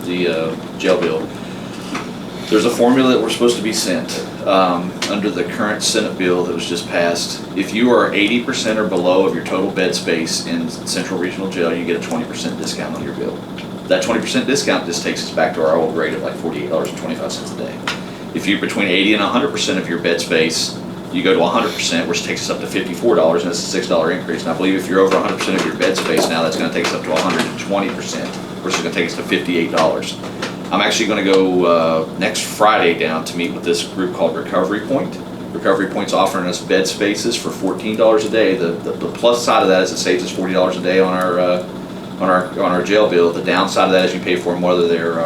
jail bill. There's a formula that we're supposed to be sent under the current Senate bill that was just passed. If you are 80% or below of your total bed space in Central Regional Jail, you get a 20% discount on your bill. That 20% discount just takes us back to our old rate of like $48.25 a day. If you're between 80 and 100% of your bed space, you go to 100%, which takes us up to $54, and it's a $6 increase. And I believe if you're over 100% of your bed space now, that's going to take us up to 120%, which is going to take us to $58. I'm actually going to go next Friday down to meet with this group called Recovery Point. Recovery Point's offering us bed spaces for $14 a day. The plus side of that is it saves us $40 a day on our jail bill. The downside of that is you pay for them whether they're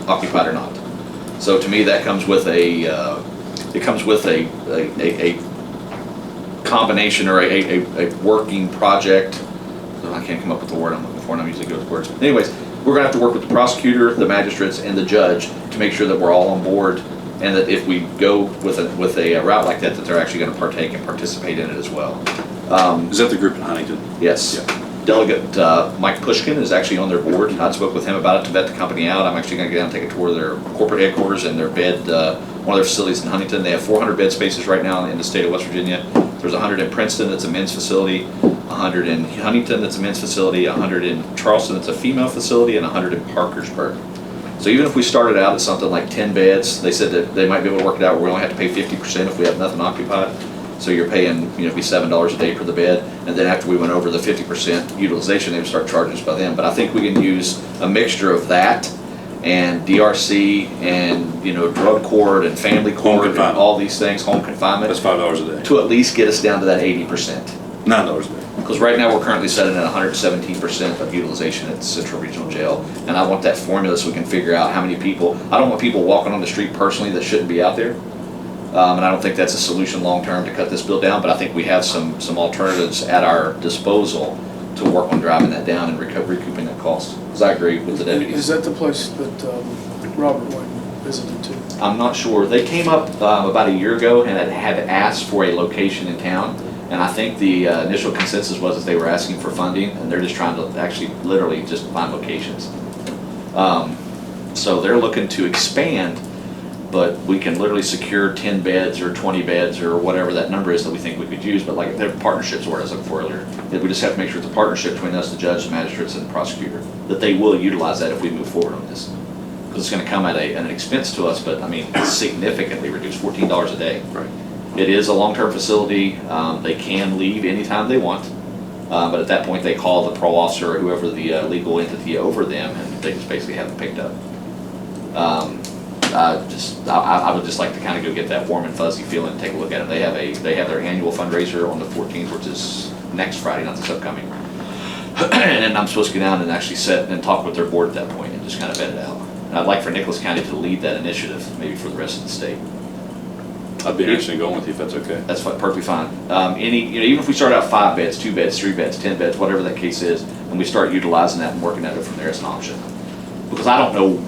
occupied or not. So to me, that comes with a combination or a working project. I can't come up with the word I'm looking for, and I'm usually good with words. Anyways, we're gonna have to work with the prosecutor, the magistrates, and the judge to make sure that we're all on board, and that if we go with a route like that, that they're actually gonna partake and participate in it as well. Is that the group in Huntington? Yes. Yeah. Delegate Mike Pushkin is actually on their board. I spoke with him about it to vet the company out. I'm actually gonna get down and take a tour of their corporate headquarters and their bed, one of their facilities in Huntington. They have 400 bed spaces right now in the state of West Virginia. There's 100 in Princeton that's a men's facility, 100 in Huntington that's a men's facility, 100 in Charleston that's a female facility, and 100 in Parkersburg. So even if we started out at something like 10 beds, they said that they might be able to work it out where we only have to pay 50% if we have nothing occupied. So you're paying, be $7 a day per the bed, and then after we went over the 50% utilization, they would start charging us by then. But I think we can use a mixture of that and DRC and drug court and family court and all these things, home confinement. That's $5 a day. To at least get us down to that 80%. $9 a day. Because right now we're currently setting at 117% of utilization at Central Regional Jail, and I want that formula so we can figure out how many people. I don't want people walking on the street personally that shouldn't be out there. And I don't think that's a solution long-term to cut this bill down, but I think we have some alternatives at our disposal to work on driving that down and recouping that cost. Because I agree with the deputies. Is that the place that Robert went visited too? I'm not sure. They came up about a year ago and had asked for a location in town, and I think the initial consensus was that they were asking for funding, and they're just trying to actually literally just find locations. So they're looking to expand, but we can literally secure 10 beds or 20 beds or whatever that number is that we think we could use. But like their partnerships were, as I was looking for earlier, that we just have to make sure it's a partnership between us, the judge, the magistrates, and the prosecutor, that they will utilize that if we move forward on this. Because it's going to come at an expense to us, but I mean, significantly reduced, $14 a day. Right. It is a long-term facility. They can leave anytime they want. But at that point, they call the parole officer or whoever the legal entity over them, and they just basically have them picked up. I would just like to kind of go get that warm and fuzzy feeling and take a look at it. They have their annual fundraiser on the 14th, which is next Friday, not this upcoming. And then I'm supposed to get down and actually sit and talk with their board at that point and just kind of vet it out. And I'd like for Nicholas County to lead that initiative, maybe for the rest of the state. I'd be interested in going with you if that's okay. That's perfectly fine. Even if we start out 5 beds, 2 beds, 3 beds, 10 beds, whatever that case is, and we start utilizing that and working at it from there as an option. Because I don't know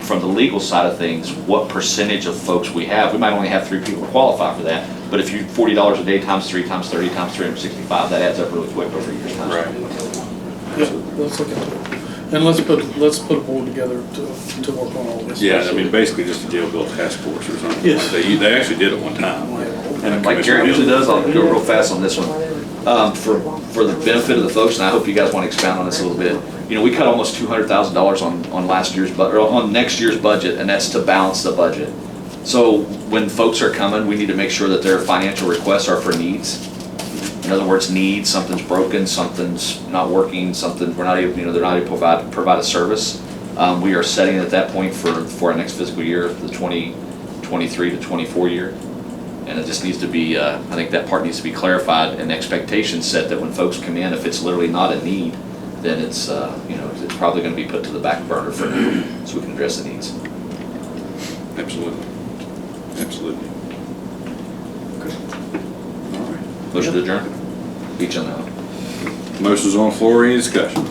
from the legal side of things what percentage of folks we have. We might only have 3 people to qualify for that, but if you $40 a day times 3 times 30 times 365, that adds up really quick over a year's time. Right. Yeah, let's look into it. And let's put a board together to work on all this. Yeah, I mean, basically just a jail bill task force or something. Yes. They actually did it one time. And like Gary usually does, I'll go real fast on this one. For the benefit of the folks, and I hope you guys want to expound on this a little bit. We cut almost $200,000 on last year's budget, or on next year's budget, and that's to balance the budget. So when folks are coming, we need to make sure that their financial requests are for needs. In other words, needs, something's broken, something's not working, something we're not able, they're not able to provide a service. We are setting at that point for our next fiscal year, the 2023 to 24 year. And it just needs to be, I think that part needs to be clarified and expectations set that when folks come in, if it's literally not a need, then it's, it's probably going to be put to the back burner for now so we can address the needs. Absolutely. Absolutely. All right. Motion to adjourn. Each on that one. Motion's on the floor. Any discussion?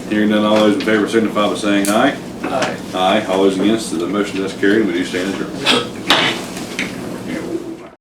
Hearing none, all those in favor signify by saying aye. Aye. Aye. All those against, the motion does carry, and we do stand adjourned.